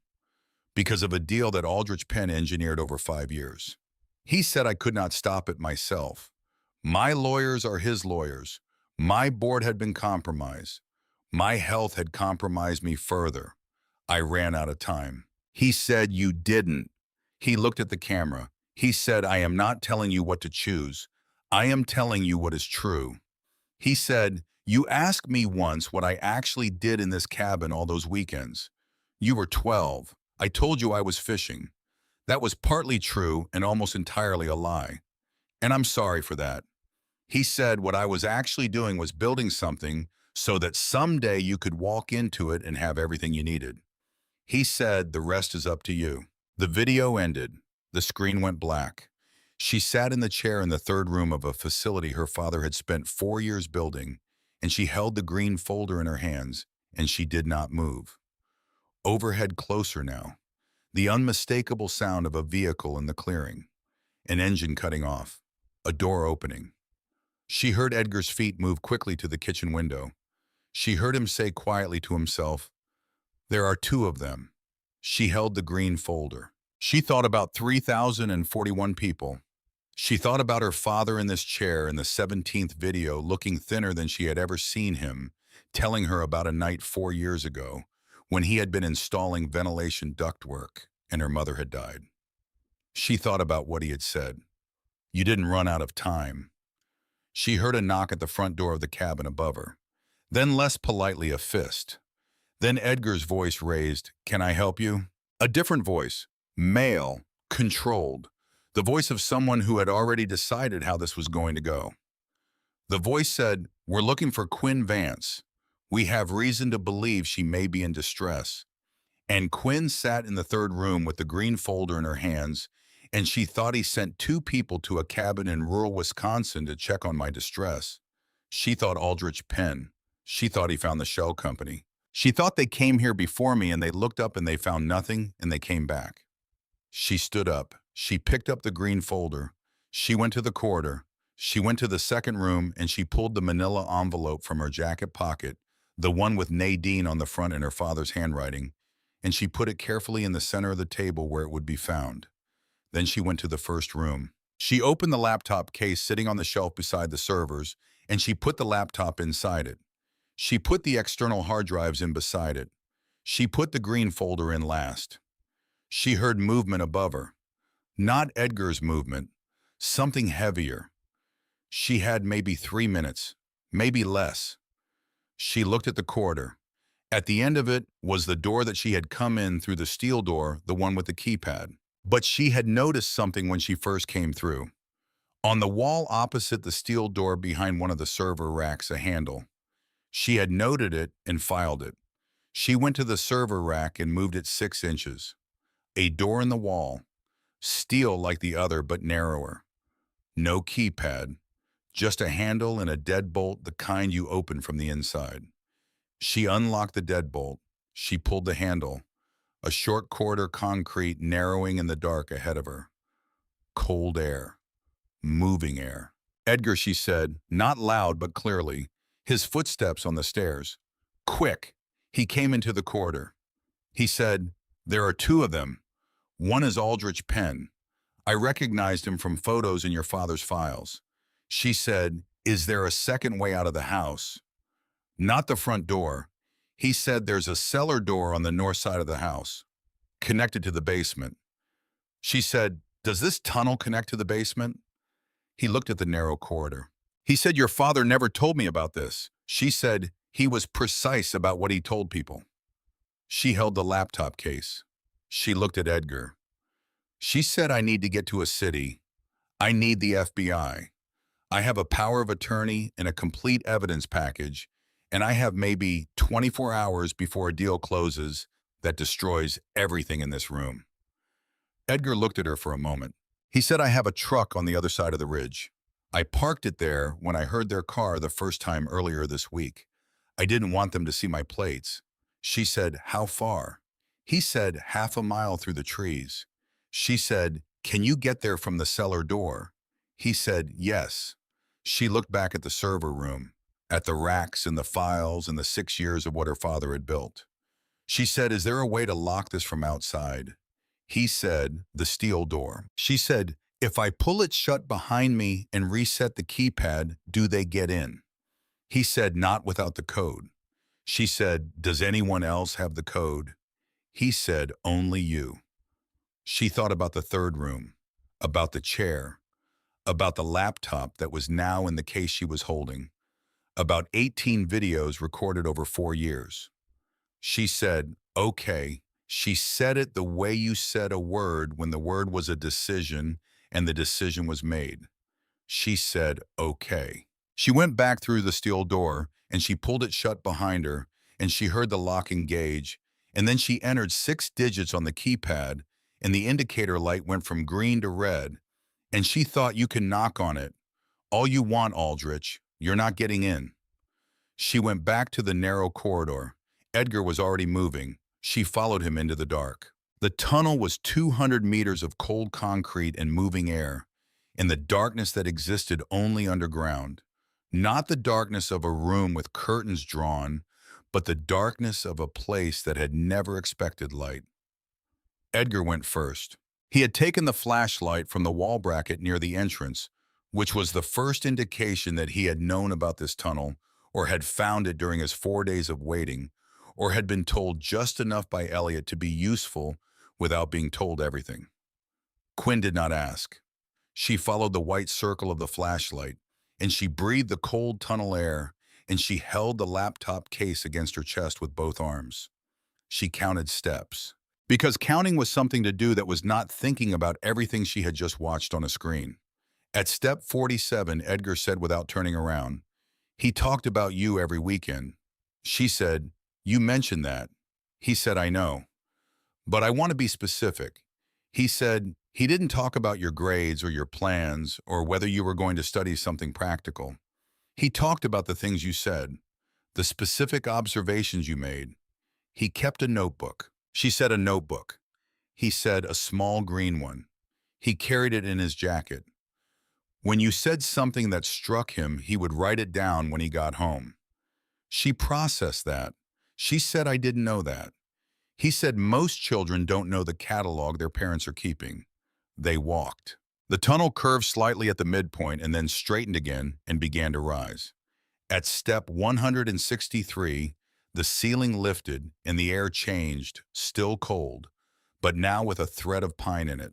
Because of a deal that Aldrich Penn engineered over 5 years. He said I could not stop it myself. My lawyers are his lawyers. My board had been compromised. My health had compromised me further. I ran out of time." He said, "You didn't." He looked at the camera. He said, "I am not telling you what to choose. I am telling you what is true." He said, "You asked me once what I actually did in this cabin all those weekends. You were 12. I told you I was fishing. That was partly true and almost entirely a lie. And I'm sorry for that." He said what I was actually doing was building something so that someday you could walk into it and have everything you needed. He said, "The rest is up to you." The video ended. The screen went black. She sat in the chair in the third room of a facility her father had spent 4 years building, and she held the green folder in her hands, and she did not move. Overhead closer now. The unmistakable sound of a vehicle in the clearing. An engine cutting off. A door opening. She heard Edgar's feet move quickly to the kitchen window. She heard him say quietly to himself, "There are 2 of them." She held the green folder. She thought about 3,041 people. She thought about her father in this chair in the 17th video, looking thinner than she had ever seen him, telling her about a night 4 years ago when he had been installing ventilation ductwork and her mother had died. She thought about what he had said. "You didn't run out of time." She heard a knock at the front door of the cabin above her. Then less politely a fist. Then Edgar's voice raised, "Can I help you?" A different voice, male, controlled. The voice of someone who had already decided how this was going to go. The voice said, "We're looking for Quinn Vance. We have reason to believe she may be in distress." And Quinn sat in the third room with the green folder in her hands, and she thought he sent 2 people to a cabin in rural Wisconsin to check on my distress. She thought Aldrich Penn. She thought he found the shell company. She thought they came here before me and they looked up and they found nothing and they came back. She stood up. She picked up the green folder. She went to the corridor. She went to the second room and she pulled the manila envelope from her jacket pocket, the one with Nadine on the front in her father's handwriting, and she put it carefully in the center of the table where it would be found. Then she went to the first room. She opened the laptop case sitting on the shelf beside the servers, and she put the laptop inside it. She put the external hard drives in beside it. She put the green folder in last. She heard movement above her. Not Edgar's movement, something heavier. She had maybe 3 minutes, maybe less. She looked at the corridor. At the end of it was the door that she had come in through, the steel door, the one with the keypad. But she had noticed something when she first came through. On the wall opposite the steel door behind one of the server racks, a handle. She had noted it and filed it. She went to the server rack and moved it 6 inches. A door in the wall, steel like the other but narrower. No keypad, just a handle and a deadbolt, the kind you open from the inside. She unlocked the deadbolt. She pulled the handle. A short corridor, concrete, narrowing in the dark ahead of her. Cold air. Moving air. Edgar, she said, not loud but clearly. His footsteps on the stairs. Quick. He came into the corridor. He said, there are two of them. One is Aldrich Penn. I recognized him from photos in your father's files. She said, is there a second way out of the house? Not the front door. He said there's a cellar door on the north side of the house, connected to the basement. She said, does this tunnel connect to the basement? He looked at the narrow corridor. He said, your father never told me about this. She said, he was precise about what he told people. She held the laptop case. She looked at Edgar. She said, I need to get to a city. I need the FBI. I have a power of attorney and a complete evidence package, and I have maybe 24 hours before a deal closes that destroys everything in this room. Edgar looked at her for a moment. He said, I have a truck on the other side of the ridge. I parked it there when I heard their car the first time earlier this week. I didn't want them to see my plates. She said, how far? He said, half a mile through the trees. She said, can you get there from the cellar door? He said, yes. She looked back at the server room, at the racks and the files and the 6 years of what her father had built. She said, is there a way to lock this from outside? He said, the steel door. She said, if I pull it shut behind me and reset the keypad, do they get in? He said, not without the code. She said, does anyone else have the code? He said, only you. She thought about the third room, about the chair, about the laptop that was now in the case she was holding, about 18 videos recorded over 4 years. She said, okay. She said it the way you said a word when the word was a decision and the decision was made. She said, okay. She went back through the steel door and she pulled it shut behind her and she heard the lock engage, and then she entered 6 digits on the keypad and the indicator light went from green to red, and she thought, you can knock on it. All you want, Aldrich. You're not getting in. She went back to the narrow corridor. Edgar was already moving. She followed him into the dark. The tunnel was 200 meters of cold concrete and moving air, in the darkness that existed only underground. Not the darkness of a room with curtains drawn, but the darkness of a place that had never expected light. Edgar went first. He had taken the flashlight from the wall bracket near the entrance, which was the first indication that he had known about this tunnel, or had found it during his 4 days of waiting, or had been told just enough by Elliot to be useful without being told everything. Quinn did not ask. She followed the white circle of the flashlight, and she breathed the cold tunnel air, and she held the laptop case against her chest with both arms. She counted steps, because counting was something to do that was not thinking about everything she had just watched on a screen. At step 47, Edgar said without turning around, he talked about you every weekend. She said, you mentioned that. He said, I know. But I want to be specific. He said, he didn't talk about your grades or your plans or whether you were going to study something practical. He talked about the things you said, the specific observations you made. He kept a notebook. She said a notebook. He said a small green one. He carried it in his jacket. When you said something that struck him, he would write it down when he got home. She processed that. She said, I didn't know that. He said most children don't know the catalog their parents are keeping. They walked. The tunnel curved slightly at the midpoint and then straightened again and began to rise. At step 163, The ceiling lifted and the air changed, still cold, but now with a thread of pine in it.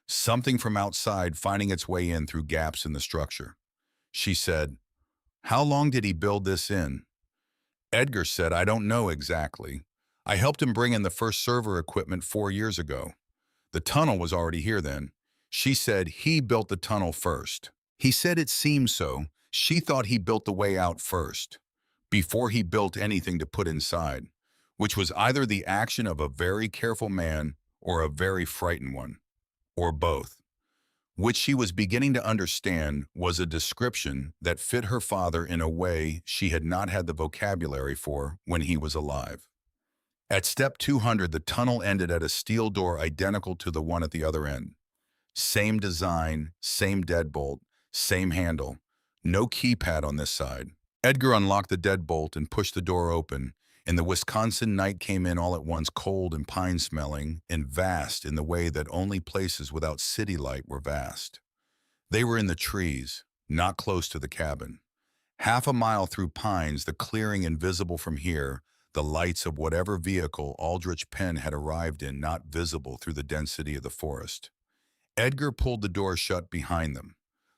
Something from outside finding its way in through gaps in the structure. She said, "How long did he build this in?" Edgar said, "I don't know exactly. I helped him bring in the first server equipment 4 years ago. The tunnel was already here then." She said he built the tunnel first. He said it seemed so. She thought he built the way out first, before he built anything to put inside, which was either the action of a very careful man or a very frightened one, or both. Which she was beginning to understand was a description that fit her father in a way she had not had the vocabulary for when he was alive. At step 200, the tunnel ended at a steel door identical to the one at the other end. Same design, same deadbolt, same handle. No keypad on this side. Edgar unlocked the deadbolt and pushed the door open, and the Wisconsin night came in all at once, cold and pine-smelling, and vast in the way that only places without city light were vast. They were in the trees, not close to the cabin. Half a mile through pines, the clearing invisible from here, the lights of whatever vehicle Aldrich Penn had arrived in not visible through the density of the forest. Edgar pulled the door shut behind them.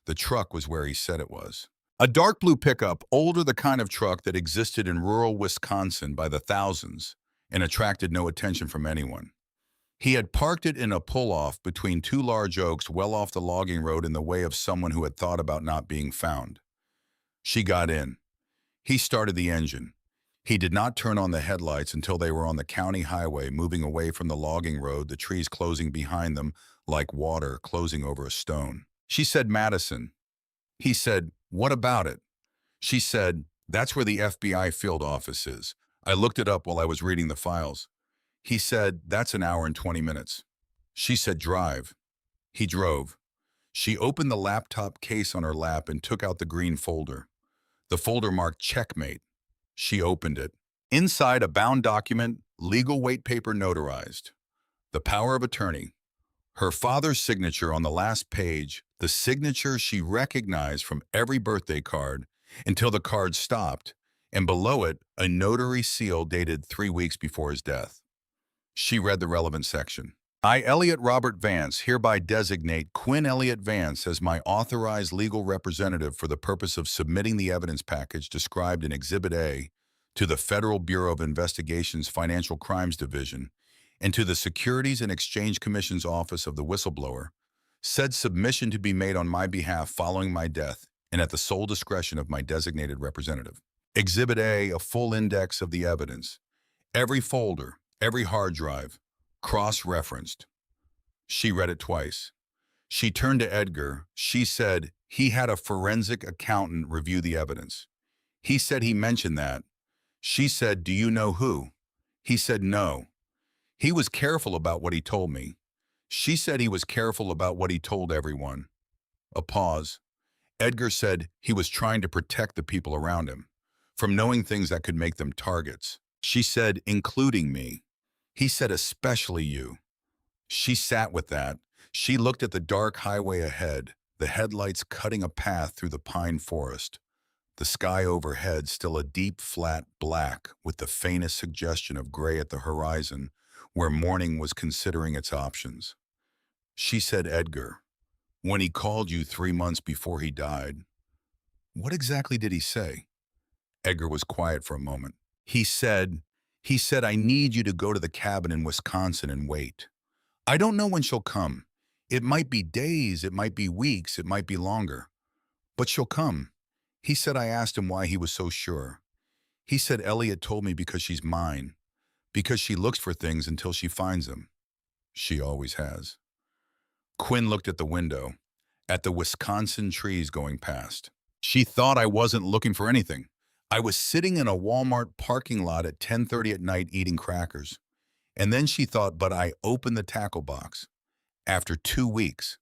The truck was where he said it was. A dark blue pickup, older, the kind of truck that existed in rural Wisconsin by the thousands and attracted no attention from anyone. He had parked it in a pull-off between two large oaks well off the logging road in the way of someone who had thought about not being found. She got in. He started the engine. He did not turn on the headlights until they were on the county highway, moving away from the logging road, the trees closing behind them like water closing over a stone. She said, "Madison." He said, "What about it?" She said, "That's where the FBI field office is. I looked it up while I was reading the files." He said, "That's an hour and 20 minutes. She said, "Drive." He drove. She opened the laptop case on her lap and took out the green folder. The folder marked "Checkmate." She opened it. Inside, a bound document, legal weight paper notarized. The power of attorney. Her father's signature on the last page, the signature she recognized from every birthday card until the card stopped, and below it, a notary seal dated 3 weeks before his death. She read the relevant section. "I, Elliot Robert Vance, hereby designate Quinn Elliott Vance as my authorized legal representative for the purpose of submitting the evidence package described in Exhibit A to the Federal Bureau of Investigation's Financial Crimes Division and to the Securities and Exchange Commission's Office of the Whistleblower, said submission to be made on my behalf following my death and at the sole discretion of my designated representative. Exhibit A, a full index of the evidence. Every folder, every hard drive, cross-referenced." She read it twice. She turned to Edgar. She said he had a forensic accountant review the evidence. He said he mentioned that. She said, "Do you know who?" He said no. He was careful about what he told me. She said he was careful about what he told everyone. A pause. Edgar said he was trying to protect the people around him from knowing things that could make them targets. She said, "Including me." He said, "Especially you." She sat with that. She looked at the dark highway ahead, the headlights cutting a path through the pine forest. The sky overhead still a deep, flat black with the faintest suggestion of gray at the horizon, where morning was considering its options. She said, "Edgar, when he called you 3 months before he died, what exactly did he say?" Edgar was quiet for a moment. He said, "I need you to go to the cabin in Wisconsin and wait. I don't know when she'll come. It might be days, it might be weeks, it might be longer. But she'll come." He said, I asked him why he was so sure. He said, "Elliot told me because she's mine. Because she looks for things until she finds them. She always has." Quinn looked at the window, at the Wisconsin trees going past. "She thought I wasn't looking for anything. I was sitting in a Walmart parking lot at 10:30 at night eating crackers. And then she thought, but I opened the tackle box. After 2 weeks,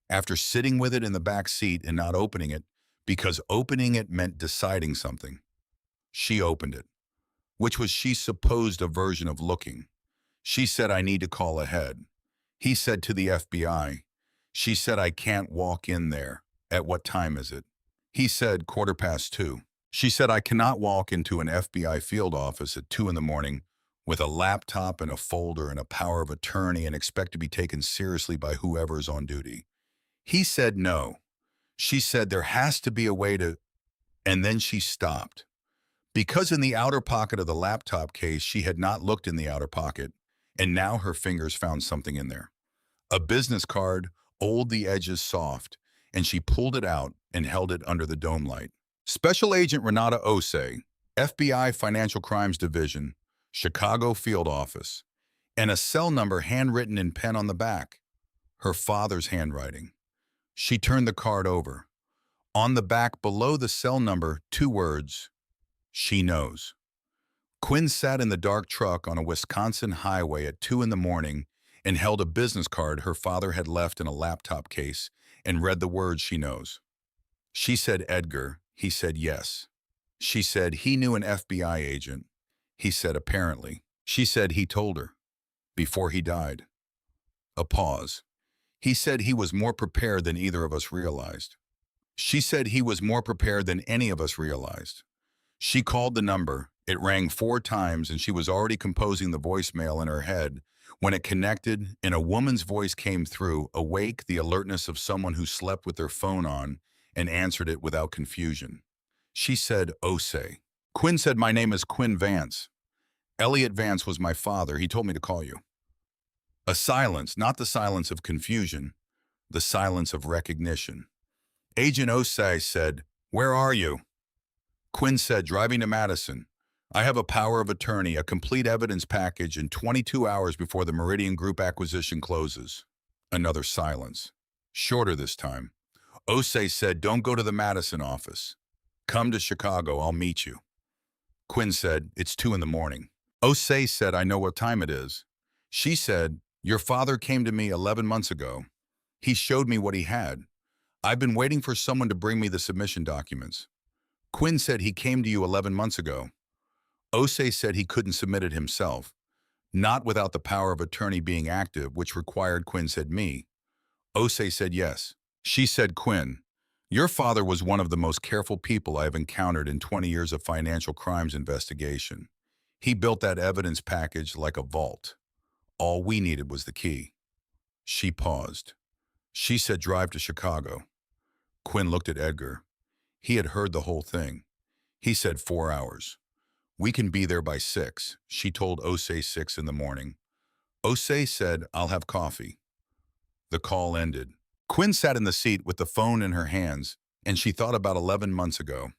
after sitting with it in the back seat and not opening it, because opening it meant deciding something. She opened it, which was she supposed a version of looking. She said, I need to call ahead. He said to the FBI. She said, I can't walk in there. At what time is it? He said, 2:15. She said, I cannot walk into an FBI field office at 2 in the morning with a laptop and a folder and a power of attorney and expect to be taken seriously by whoever is on duty. He said no. She said there has to be a way to, and then she stopped. Because in the outer pocket of the laptop case, she had not looked in the outer pocket, and now her fingers found something in there. A business card, old, the edges soft, and she pulled it out and held it under the dome light. Special Agent Renata Osei, FBI Financial Crimes Division, Chicago Field Office, and a cell number handwritten in pen on the back, her father's handwriting. She turned the card over. On the back below the cell number, 2 words, she knows. Quinn sat in the dark truck on a Wisconsin highway at 2 in the morning and held a business card her father had left in a laptop case and read the words she knows. She said Edgar. He said yes. She said he knew an FBI agent. He said apparently. She said he told her. Before he died. A pause. He said he was more prepared than either of us realized. She said he was more prepared than any of us realized. She called the number. It rang 4 times and she was already composing the voicemail in her head when it connected and a woman's voice came through, awake, the alertness of someone who slept with their phone on, and answered it without confusion. She said, Osei. Quinn said, my name is Quinn Vance. Elliot Vance was my father. He told me to call you. A silence, not the silence of confusion, the silence of recognition. Agent Osei said, where are you? Quinn said, driving to Madison. I have a power of attorney, a complete evidence package, in 22 hours before the Meridian Group acquisition closes. Another silence. Shorter this time. Osei said, don't go to the Madison office. Come to Chicago, I'll meet you. Quinn said, it's 2 in the morning. Osei said, I know what time it is. She said, your father came to me 11 months ago. He showed me what he had. I've been waiting for someone to bring me the submission documents. Quinn said he came to you 11 months ago. Osei said he couldn't submit it himself, not without the power of attorney being active, which required, Quinn said, me. Osei said yes. She said, Quinn, your father was one of the most careful people I have encountered in 20 years of financial crimes investigation. He built that evidence package like a vault. All we needed was the key. She paused. She said, drive to Chicago. Quinn looked at Edgar. He had heard the whole thing. He said 4 hours. We can be there by 6. She told Osei 6 in the morning. Osei said, I'll have coffee. The call ended. Quinn sat in the seat with the phone in her hands, and she thought about 11 months ago.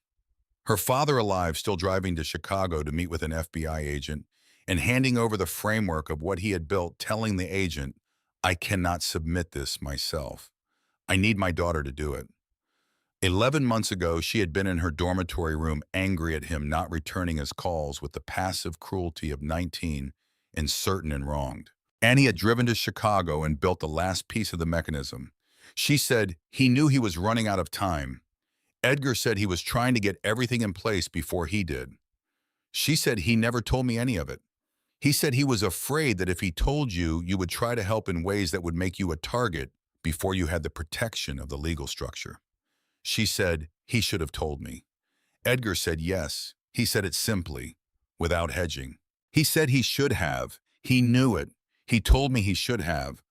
Her father alive, still driving to Chicago to meet with an FBI agent, and handing over the framework of what he had built, telling the agent, I cannot submit this myself. I need my daughter to do it. 11 months ago, she had been in her dormitory room angry at him not returning his calls with the passive cruelty of 19 and certain and wronged. Annie had driven to Chicago and built the last piece of the mechanism. She said he knew he was running out of time. Edgar said he was trying to get everything in place before he did. She said he never told me any of it. He said he was afraid that if he told you, you would try to help in ways that would make you a target before you had the protection of the legal structure. She said he should have told me. Edgar said yes. He said it simply, without hedging. He said he should have. He knew it. He told me he should have.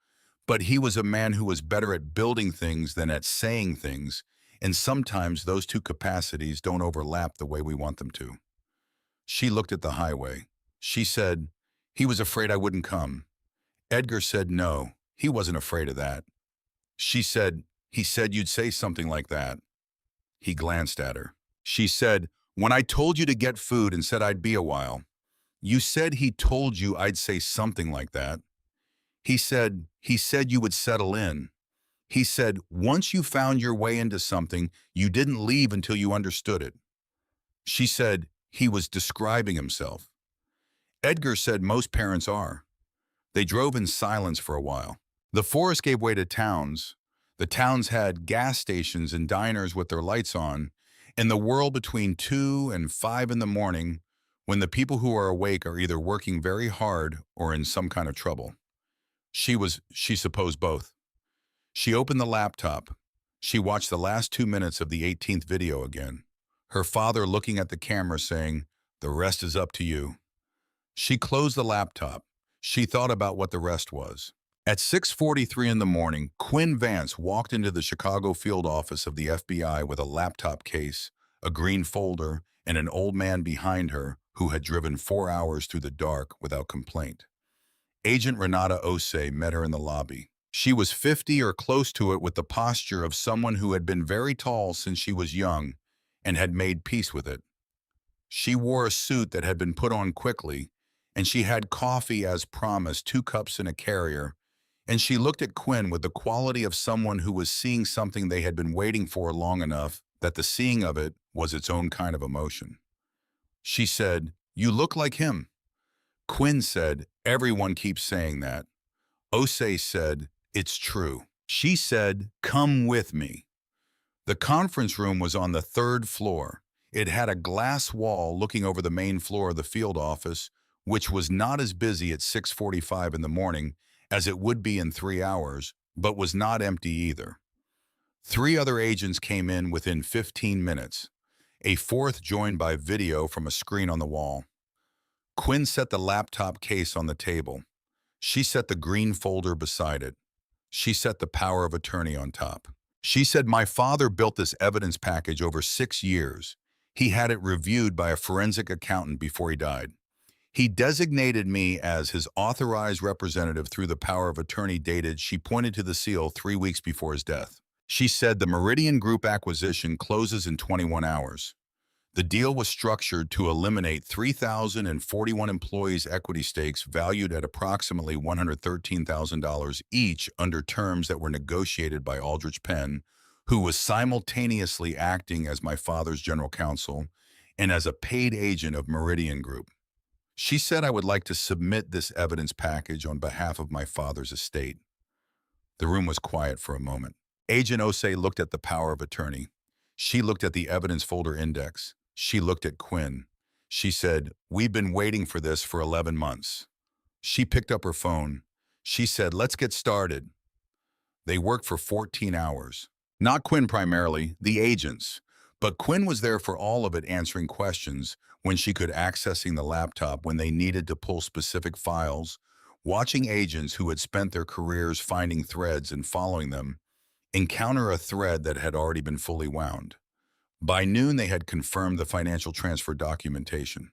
But he was a man who was better at building things than at saying things, and sometimes those two capacities don't overlap the way we want them to. She looked at the highway. She said, he was afraid I wouldn't come. Edgar said no, he wasn't afraid of that. She said, he said you'd say something like that. He glanced at her. She said, when I told you to get food and said I'd be a while, you said he told you I'd say something like that. He said you would settle in. He said, once you found your way into something, you didn't leave until you understood it. She said, he was describing himself. Edgar said most parents are. They drove in silence for a while. The forest gave way to towns. The towns had gas stations and diners with their lights on, and the world between 2 and 5 in the morning, when the people who are awake are either working very hard or in some kind of trouble. She supposed both. She opened the laptop. She watched the last 2 minutes of the 18th video again. her father looking at the camera saying, "The rest is up to you." She closed the laptop. She thought about what the rest was. At 6:43 in the morning, Quinn Vance walked into the Chicago field office of the FBI with a laptop case, a green folder, and an old man behind her who had driven 4 hours through the dark without complaint. Agent Renata Osei met her in the lobby. She was 50 or close to it with the posture of someone who had been very tall since she was young and had made peace with it. She wore a suit that had been put on quickly, and she had coffee as promised, 2 cups in a carrier, and she looked at Quinn with the quality of someone who was seeing something they had been waiting for long enough that the seeing of it was its own kind of emotion. She said, "You look like him." Quinn said, "Everyone keeps saying that." Osei said, "It's true." She said, "Come with me." The conference room was on the 3rd floor. It had a glass wall looking over the main floor of the field office, which was not as busy at 6:45 in the morning as it would be in 3 hours, but was not empty either. 3 other agents came in within 15 minutes. A fourth joined by video from a screen on the wall. Quinn set the laptop case on the table. She set the green folder beside it. She set the power of attorney on top. She said, "My father built this evidence package over 6 years. He had it reviewed by a forensic accountant before he died. He designated me as his authorized representative through the power of attorney dated," she pointed to the seal, 3 weeks before his death. She said, "The Meridian Group acquisition closes in 21 hours. The deal was structured to eliminate 3,041 employees' equity stakes valued at approximately $113,000 each under terms that were negotiated by Aldrich Penn, who was simultaneously acting as my father's general counsel and as a paid agent of Meridian Group. She said I would like to submit this evidence package on behalf of my father's estate." The room was quiet for a moment. Agent Osei looked at the power of attorney. She looked at the evidence folder index. She looked at Quinn. She said, "We've been waiting for this for 11 months. She picked up her phone. She said, "Let's get started." They worked for 14 hours. Not Quinn primarily, the agents. But Quinn was there for all of it, answering questions, when she could, accessing the laptop when they needed to pull specific files, watching agents who had spent their careers finding threads and following them encounter a thread that had already been fully wound. By noon, they had confirmed the financial transfer documentation.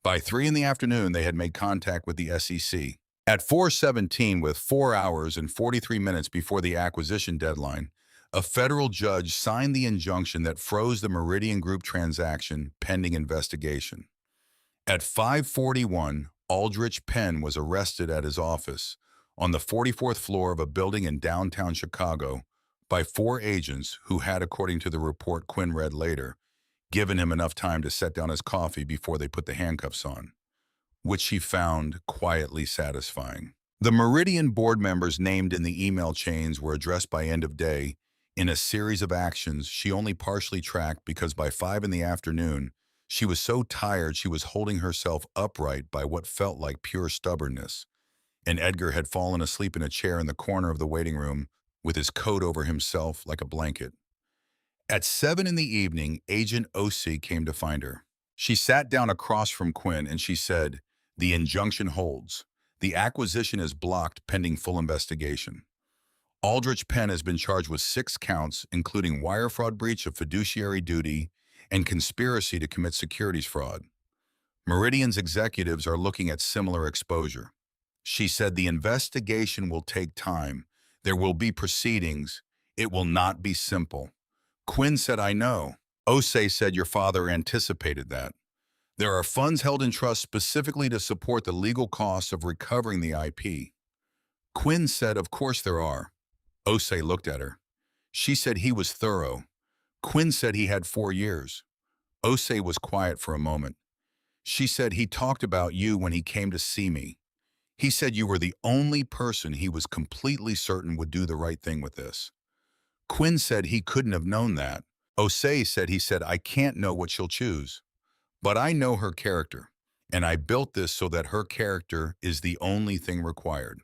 By 3 in the afternoon, they had made contact with the SEC. At 4:17, with 4 hours and 43 minutes before the acquisition deadline, a federal judge signed the injunction that froze the Meridian Group transaction pending investigation. At 5:41, Aldrich Penn was arrested at his office on the 44th floor of a building in downtown Chicago by 4 agents who had, according to the report Quinn read later, given him enough time to set down his coffee before they put the handcuffs on, which she found quietly satisfying. The Meridian board members named in the email chains were addressed by end of day in a series of actions she only partially tracked because by 5 in the afternoon, she was so tired she was holding herself upright by what felt like pure stubbornness, and Edgar had fallen asleep in a chair in the corner of the waiting room with his coat over himself like a blanket. At 7 in the evening, Agent Osei came to find her. She sat down across from Quinn and she said, "The injunction holds. The acquisition is blocked pending full investigation. Aldrich Penn has been charged with 6 counts, including wire fraud, breach of fiduciary duty, and conspiracy to commit securities fraud. Meridian's executives are looking at similar exposure." She said, "The investigation will take time. There will be proceedings. It will not be simple." Quinn said, "I know." Osei said, "Your father anticipated that. There are funds held in trust specifically to support the legal costs of recovering the IP." Quinn said, "Of course there are." Osei looked at her. She said he was thorough. Quinn said he had 4 years. Osei was quiet for a moment. She said, "He talked about you when he came to see me. He said you were the only person he was completely certain would do the right thing with this." Quinn said he couldn't have known that. Osei said, "He said, I can't know what she'll choose. But I know her character, and I built this so that her character is the only thing required."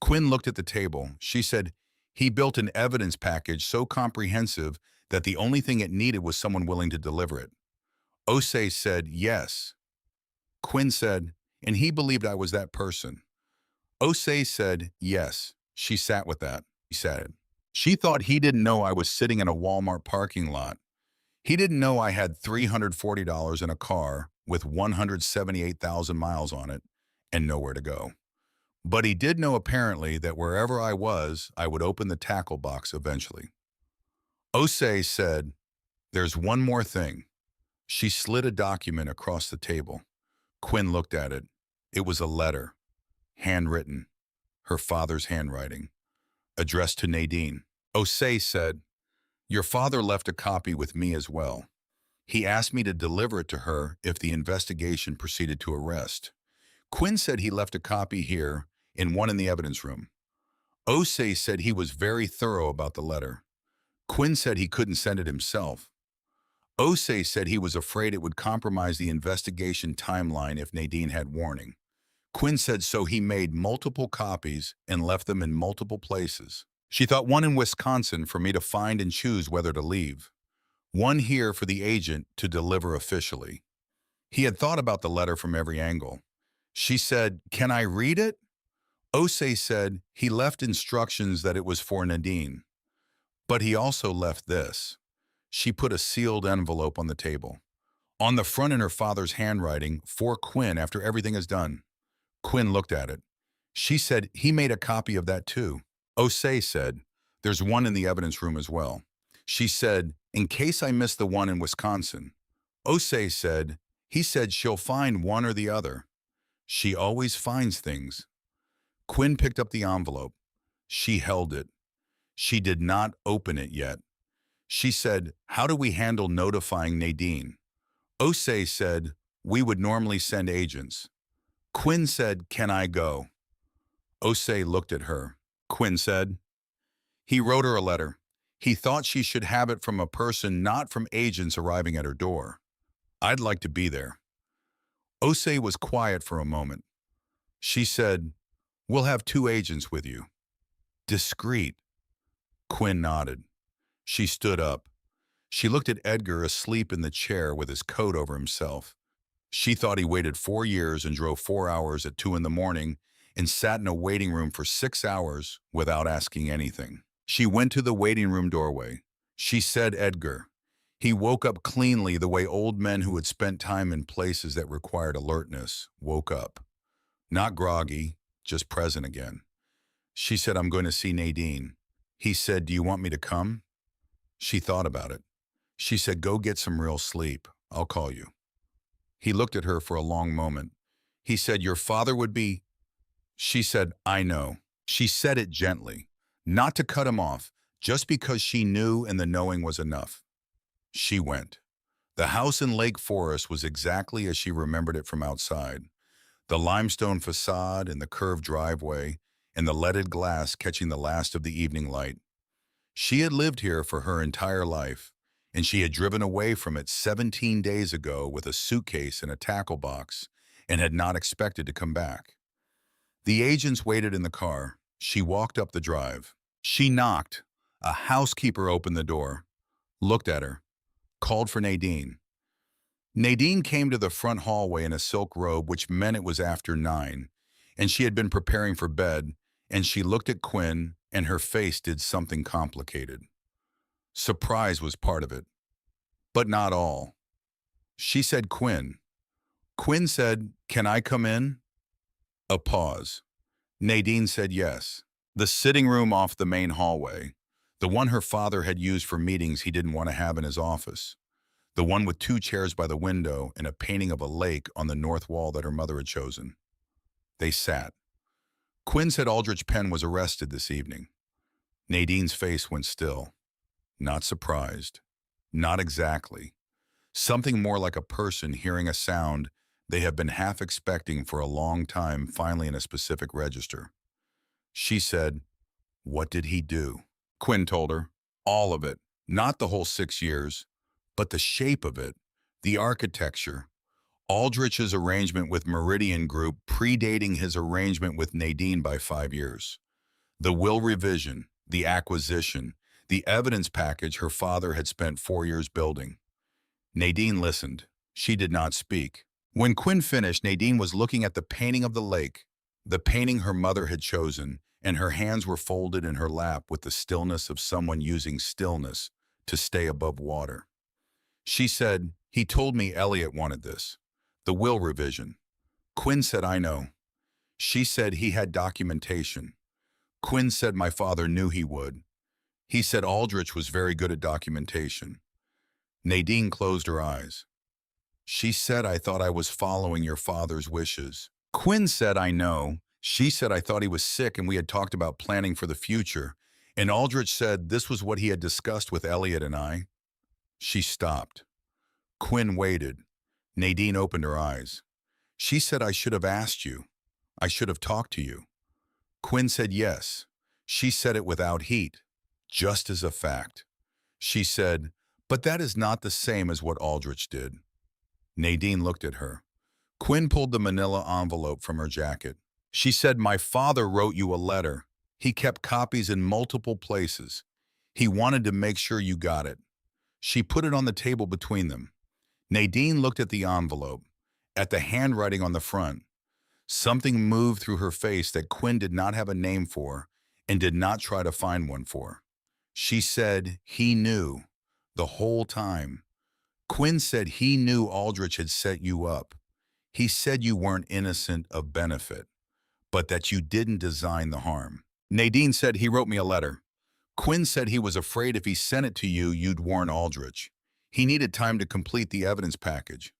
Quinn looked at the table. She said, "He built an evidence package so comprehensive that the only thing it needed was someone willing to deliver it. Osei said, yes. Quinn said, and he believed I was that person. Osei said, yes. She sat with that, he said. She thought he didn't know I was sitting in a Walmart parking lot. He didn't know I had $340 in a car with 178,000 miles on it and nowhere to go. But he did know apparently that wherever I was, I would open the tackle box eventually. Osei said, there's one more thing. She slid a document across the table. Quinn looked at it. It was a letter, handwritten, her father's handwriting, addressed to Nadine. Osei said, your father left a copy with me as well. He asked me to deliver it to her if the investigation proceeded to arrest. Quinn said he left a copy here and one in the evidence room. Osei said he was very thorough about the letter. Quinn said he couldn't send it himself. Osei said he was afraid it would compromise the investigation timeline if Nadine had warning. Quinn said so he made multiple copies and left them in multiple places. She thought one in Wisconsin for me to find and choose whether to leave. One here for the agent to deliver officially. He had thought about the letter from every angle. She said, can I read it? Osei said he left instructions that it was for Nadine. But he also left this. She put a sealed envelope on the table. On the front in her father's handwriting, for Quinn after everything is done. Quinn looked at it. She said he made a copy of that too. Osei said, there's one in the evidence room as well. She said, in case I missed the one in Wisconsin. Osei said, he said she'll find one or the other. She always finds things. Quinn picked up the envelope. She held it. She did not open it yet. She said, how do we handle notifying Nadine? Osei said, we would normally send agents. Quinn said, can I go? Osei looked at her. Quinn said, he wrote her a letter. He thought she should have it from a person, not from agents arriving at her door. I'd like to be there. Osei was quiet for a moment. She said, we'll have 2 agents with you. Discreet. Quinn nodded. She stood up. She looked at Edgar asleep in the chair with his coat over himself. She thought he waited 4 years and drove 4 hours at 2 in the morning and sat in a waiting room for 6 hours without asking anything. She went to the waiting room doorway. She said Edgar. He woke up cleanly the way old men who had spent time in places that required alertness woke up. Not groggy, just present again. She said, I'm going to see Nadine. He said, do you want me to come? She thought about it. She said, go get some real sleep. I'll call you. He looked at her for a long moment. He said, your father would be... She said, I know. She said it gently, not to cut him off, just because she knew and the knowing was enough. She went. The house in Lake Forest was exactly as she remembered it from outside. The limestone facade and the curved driveway and the leaded glass catching the last of the evening light. She had lived here for her entire life, and she had driven away from it 17 days ago with a suitcase and a tackle box and had not expected to come back. The agents waited in the car. She walked up the drive. She knocked. A housekeeper opened the door, looked at her, called for Nadine. Nadine came to the front hallway in a silk robe, which meant it was after 9, and she had been preparing for bed, and she looked at Quinn, and her face did something complicated. Surprise was part of it, but not all. She said, Quinn. Quinn said, can I come in? A pause. Nadine said yes. The sitting room off the main hallway, the one her father had used for meetings he didn't want to have in his office, the one with 2 chairs by the window and a painting of a lake on the north wall that her mother had chosen. They sat. Quinn said Aldrich Penn was arrested this evening. Nadine's face went still. Not surprised. Not exactly. Something more like a person hearing a sound they have been half expecting for a long time, finally in a specific register. She said, what did he do? Quinn told her, all of it. Not the whole 6 years, but the shape of it, the architecture. Aldrich's arrangement with Meridian Group predating his arrangement with Nadine by 5 years. The will revision, the acquisition, the evidence package her father had spent 4 years building. Nadine listened. She did not speak. When Quinn finished, Nadine was looking at the painting of the lake, the painting her mother had chosen, and her hands were folded in her lap with the stillness of someone using stillness to stay above water. She said, "He told me Elliot wanted this. The will revision." Quinn said, "I know." She said, "He had documentation." Quinn said, "My father knew he would." He said Aldrich was very good at documentation. Nadine closed her eyes. She said, "I thought I was following your father's wishes." Quinn said, "I know." She said, "I thought he was sick and we had talked about planning for the future." And Aldrich said this was what he had discussed with Elliot and I. She stopped. Quinn waited. Nadine opened her eyes. She said, "I should have asked you. I should have talked to you." Quinn said yes. She said it without heat, just as a fact. She said, "But that is not the same as what Aldrich did." Nadine looked at her. Quinn pulled the manila envelope from her jacket. She said, "My father wrote you a letter. He kept copies in multiple places. He wanted to make sure you got it." She put it on the table between them. Nadine looked at the envelope, at the handwriting on the front. Something moved through her face that Quinn did not have a name for and did not try to find one for. She said, "He knew, the whole time." Quinn said he knew Aldrich had set you up. He said you weren't innocent of benefit, but that you didn't design the harm. Nadine said, "He wrote me a letter." Quinn said he was afraid if he sent it to you, you'd warn Aldrich. He needed time to complete the evidence package.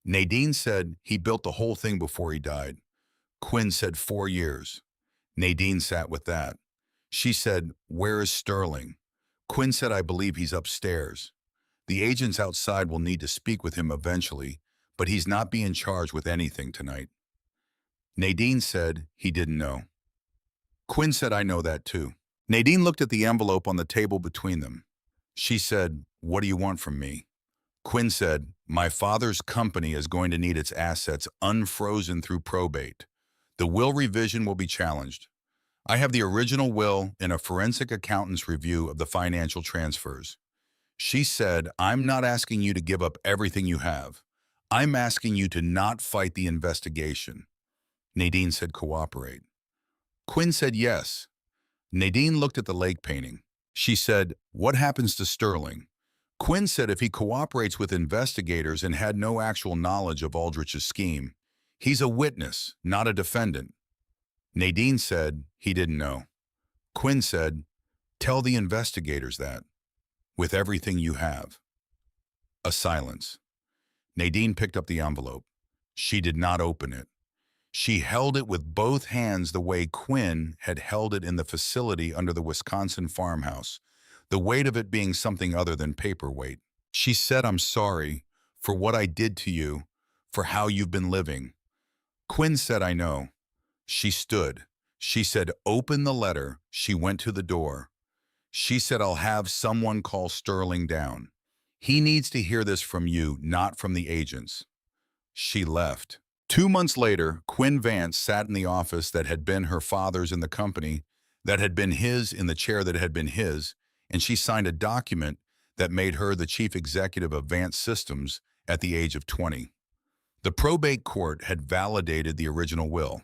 Nadine said he built the whole thing before he died. Quinn said 4 years. Nadine sat with that. She said, "Where is Sterling?" Quinn said, "I believe he's upstairs. The agents outside will need to speak with him eventually, but he's not being charged with anything tonight." Nadine said he didn't know. Quinn said, "I know that too." Nadine looked at the envelope on the table between them. She said, "What do you want from me?" Quinn said, "My father's company is going to need its assets unfrozen through probate. The will revision will be challenged. I have the original will and a forensic accountant's review of the financial transfers." She said, "I'm not asking you to give up everything you have. I'm asking you to not fight the investigation." Nadine said, "Cooperate." Quinn said, "Yes." Nadine looked at the lake painting. She said, "What happens to Sterling?" Quinn said if he cooperates with investigators and had no actual knowledge of Aldrich's scheme, he's a witness, not a defendant. Nadine said he didn't know. Quinn said, "Tell the investigators that, with everything you have." A silence. Nadine picked up the envelope. She did not open it. She held it with both hands the way Quinn had held it in the facility under the Wisconsin farmhouse, the weight of it being something other than paperweight. She said, "I'm sorry for what I did to you, for how you've been living." Quinn said, "I know." She stood. She said, "Open the letter." She went to the door. She said, "I'll have someone call Sterling down. He needs to hear this from you, not from the agents." She left. 2 months later, Quinn Vance sat in the office that had been her father's in the company, that had been his in the chair that had been his, and she signed a document that made her the chief executive of Vance Systems at the age of 20. The probate court had validated the original will.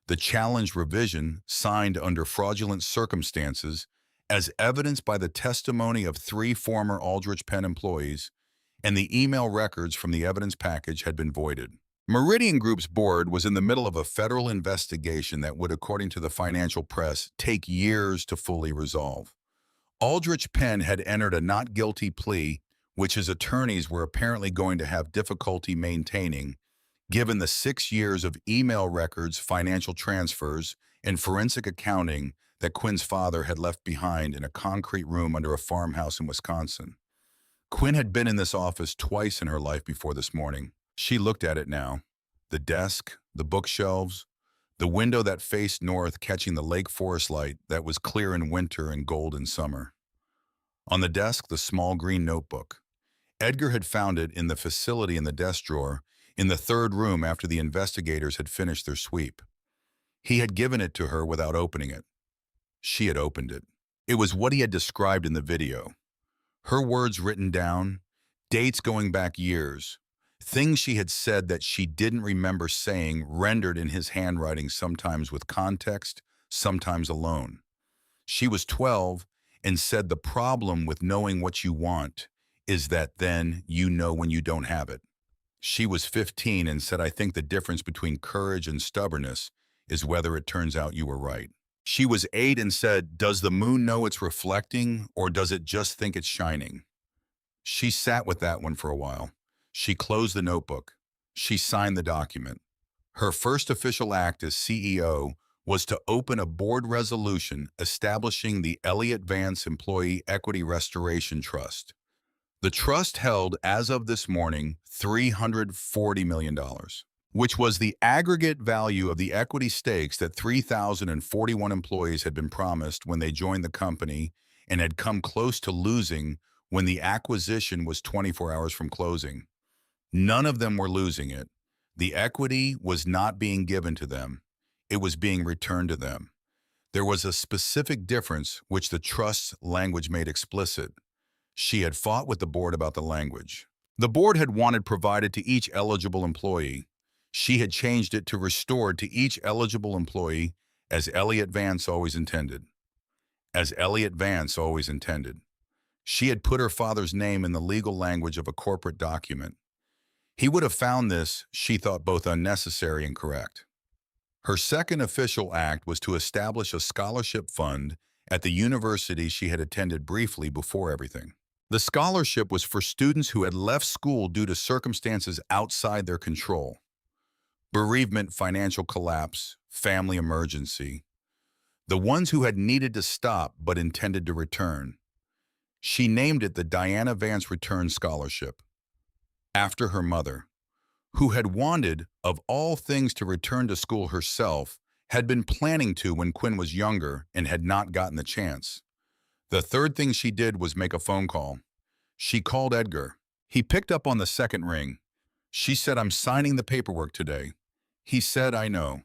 The challenged revision, signed under fraudulent circumstances, as evidenced by the testimony of 3 former Aldrich Penn employees, and the email records from the evidence package had been voided. Meridian Group's board was in the middle of a federal investigation that would, according to the financial press, take years to fully resolve. Aldrich Penn had entered a not guilty plea, which his attorneys were apparently going to have difficulty maintaining, given the 6 years of email records, financial transfers, and forensic accounting that Quinn's father had left behind in a concrete room under a farmhouse in Wisconsin. Quinn had been in this office twice in her life before this morning. She looked at it now. The desk, the bookshelves, the window that faced north catching the lake forest light that was clear in winter and gold in summer. On the desk, the small green notebook. Edgar had found it in the facility in the desk drawer, in the 3rd room after the investigators had finished their sweep. He had given it to her without opening it. She had opened it. It was what he had described in the video. Her words written down, dates going back years, things she had said that she didn't remember saying rendered in his handwriting, sometimes with context, sometimes alone. She was 12 and said the problem with knowing what you want is that then you know when you don't have it. She was 15 and said, I think the difference between courage and stubbornness is whether it turns out you were right. She was 8 and said, does the moon know it's reflecting or does it just think it's shining? She sat with that one for a while. She closed the notebook. She signed the document. Her first official act as CEO was to open a board resolution establishing the Elliott Vance Employee Equity Restoration Trust. The trust held, as of this morning, $340 million, which was the aggregate value of the equity stakes that 3,041 employees had been promised when they joined the company and had come close to losing when the acquisition was 24 hours from closing. None of them were losing it. The equity was not being given to them. It was being returned to them. There was a specific difference which the trust's language made explicit. She had fought with the board about the language. The board had wanted provided to each eligible employee. She had changed it to restored to each eligible employee as Elliott Vance always intended. As Elliott Vance always intended. She had put her father's name in the legal language of a corporate document. He would have found this, she thought, both unnecessary and correct. Her second official act was to establish a scholarship fund at the university she had attended briefly before everything. The scholarship was for students who had left school due to circumstances outside their control. Bereavement, financial collapse, family emergency. The ones who had needed to stop but intended to return. She named it the Diana Vance Return Scholarship, after her mother, who had wanted, of all things, to return to school herself, had been planning to when Quinn was younger and had not gotten the chance. The third thing she did was make a phone call. She called Edgar. He picked up on the second ring. She said, I'm signing the paperwork today. He said, I know.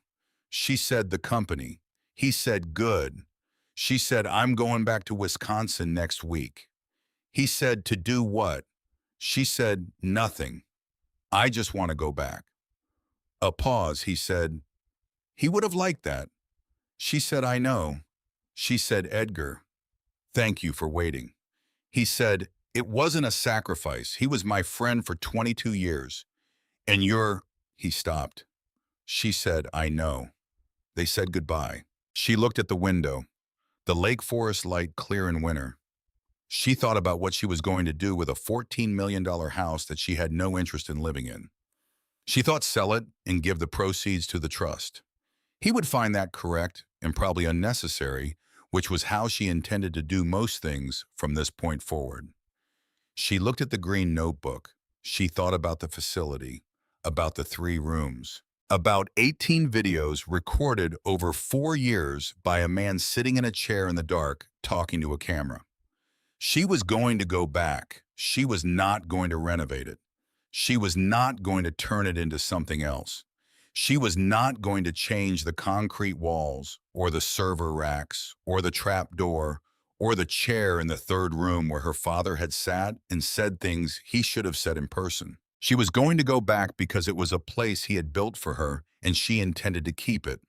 She said, the company. He said, good. She said, I'm going back to Wisconsin next week. He said, to do what? She said, nothing. I just want to go back. A pause. He said, he would have liked that. She said, I know. She said, Edgar, thank you for waiting. He said, it wasn't a sacrifice. He was my friend for 22 years. And he stopped. She said, I know. They said goodbye. She looked at the window, the Lake Forest light clear in winter. She thought about what she was going to do with a $14 million house that she had no interest in living in. She thought sell it and give the proceeds to the trust. He would find that correct and probably unnecessary, which was how she intended to do most things from this point forward. She looked at the green notebook. She thought about the facility, about the 3 rooms, about 18 videos recorded over 4 years by a man sitting in a chair in the dark talking to a camera. She was going to go back. She was not going to renovate it. She was not going to turn it into something else. She was not going to change the concrete walls or the server racks or the trap door or the chair in the 3rd room where her father had sat and said things he should have said in person. She was going to go back because it was a place he had built for her and she intended to keep it.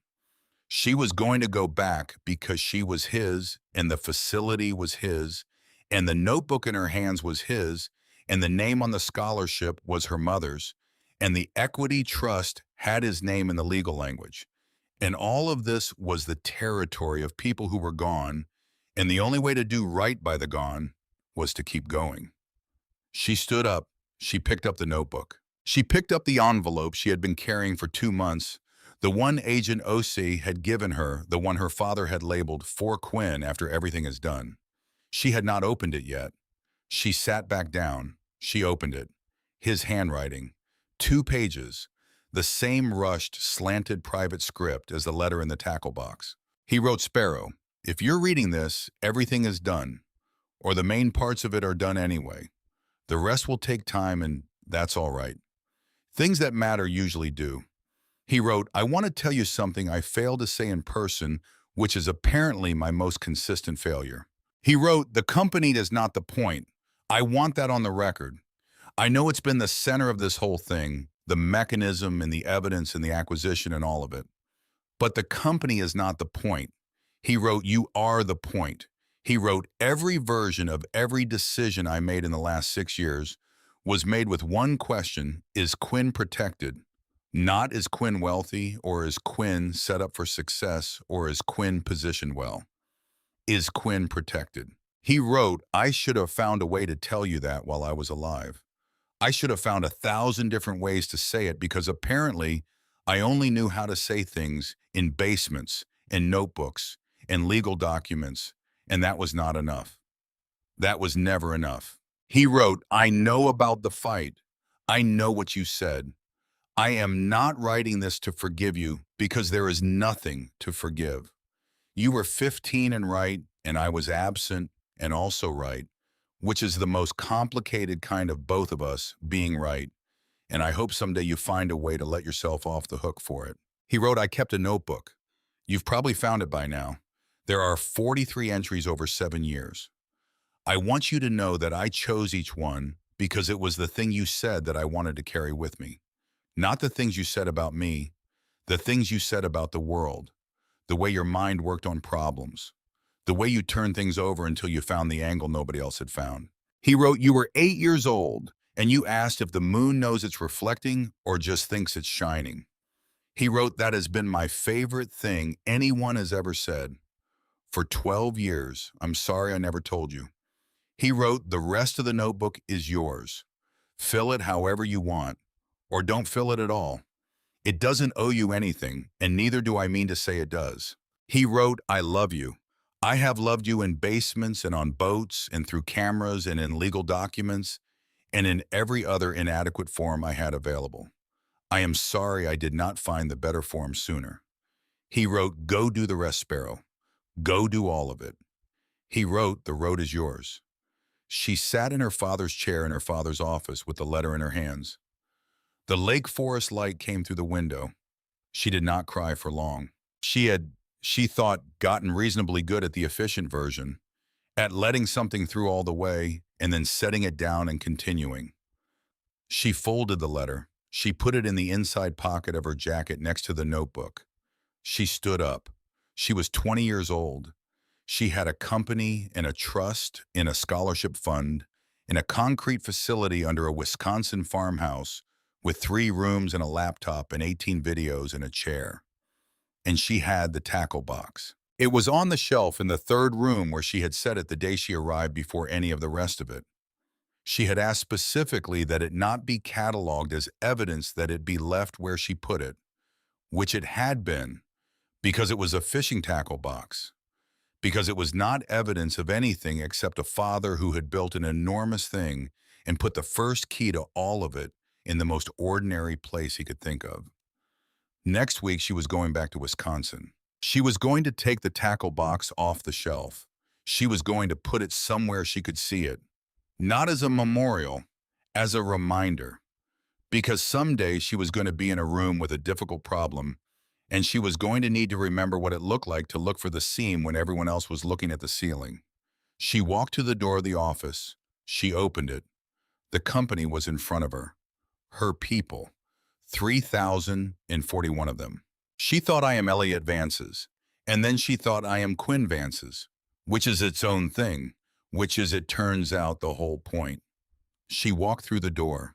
She was going to go back because she was his and the facility was his and the notebook in her hands was his and the name on the scholarship was her mother's and the equity trust had his name in the legal language. And all of this was the territory of people who were gone, and the only way to do right by the gone was to keep going. She stood up. She picked up the notebook. She picked up the envelope she had been carrying for 2 months, the one Agent O.C. had given her, the one her father had labeled "For Quinn after everything is done." She had not opened it yet. She sat back down. She opened it. His handwriting. 2 pages. The same rushed, slanted private script as the letter in the tackle box. He wrote, Sparrow, if you're reading this, everything is done. Or the main parts of it are done anyway. The rest will take time and that's all right. Things that matter usually do. He wrote, I want to tell you something I failed to say in person, which is apparently my most consistent failure. He wrote, "The company is not the point. I want that on the record. I know it's been the center of this whole thing, the mechanism and the evidence and the acquisition and all of it. But the company is not the point." He wrote, "You are the point." He wrote, "Every version of every decision I made in the last 6 years was made with one question: is Quinn protected? Not is Quinn wealthy, or is Quinn set up for success, or is Quinn positioned well? Is Quinn protected?" He wrote, "I should have found a way to tell you that while I was alive. I should have found 1,000 different ways to say it because apparently I only knew how to say things in basements and notebooks and legal documents, and that was not enough. That was never enough." He wrote, "I know about the fight. I know what you said. I am not writing this to forgive you because there is nothing to forgive. You were 15 and right, and I was absent and also right, which is the most complicated kind of both of us being right. And I hope someday you find a way to let yourself off the hook for it." He wrote, "I kept a notebook. You've probably found it by now. There are 43 entries over 7 years. I want you to know that I chose each one because it was the thing you said that I wanted to carry with me. Not the things you said about me, the things you said about the world, the way your mind worked on problems, the way you turned things over until you found the angle nobody else had found." He wrote, "You were 8 years old, and you asked if the moon knows it's reflecting or just thinks it's shining." He wrote, "That has been my favorite thing anyone has ever said. For 12 years, I'm sorry I never told you." He wrote, "The rest of the notebook is yours. Fill it however you want, or don't fill it at all. It doesn't owe you anything, and neither do I mean to say it does." He wrote, "I love you. I have loved you in basements and on boats and through cameras and in legal documents and in every other inadequate form I had available. I am sorry I did not find the better form sooner." He wrote, "Go do the rest, Sparrow. Go do all of it." He wrote, "The road is yours." She sat in her father's chair in her father's office with the letter in her hands. The Lake Forest light came through the window. She did not cry for long. She thought, gotten reasonably good at the efficient version, at letting something through all the way and then setting it down and continuing. She folded the letter. She put it in the inside pocket of her jacket next to the notebook. She stood up. She was 20 years old. She had a company and a trust in a scholarship fund in a concrete facility under a Wisconsin farmhouse with 3 rooms and a laptop and 18 videos and a chair. And she had the tackle box. It was on the shelf in the 3rd room where she had set it the day she arrived before any of the rest of it. She had asked specifically that it not be cataloged as evidence that it be left where she put it, which it had been, because it was a fishing tackle box, because it was not evidence of anything except a father who had built an enormous thing and put the first key to all of it in the most ordinary place he could think of. Next week, she was going back to Wisconsin. She was going to take the tackle box off the shelf. She was going to put it somewhere she could see it. Not as a memorial, as a reminder. Because someday she was going to be in a room with a difficult problem, and she was going to need to remember what it looked like to look for the seam when everyone else was looking at the ceiling. She walked to the door of the office. She opened it. The company was in front of her. Her people. 3,041 of them. She thought, "I am Elliot Vance's." And then she thought, "I am Quinn Vance's," which is its own thing, which is, it turns out, the whole point. She walked through the door.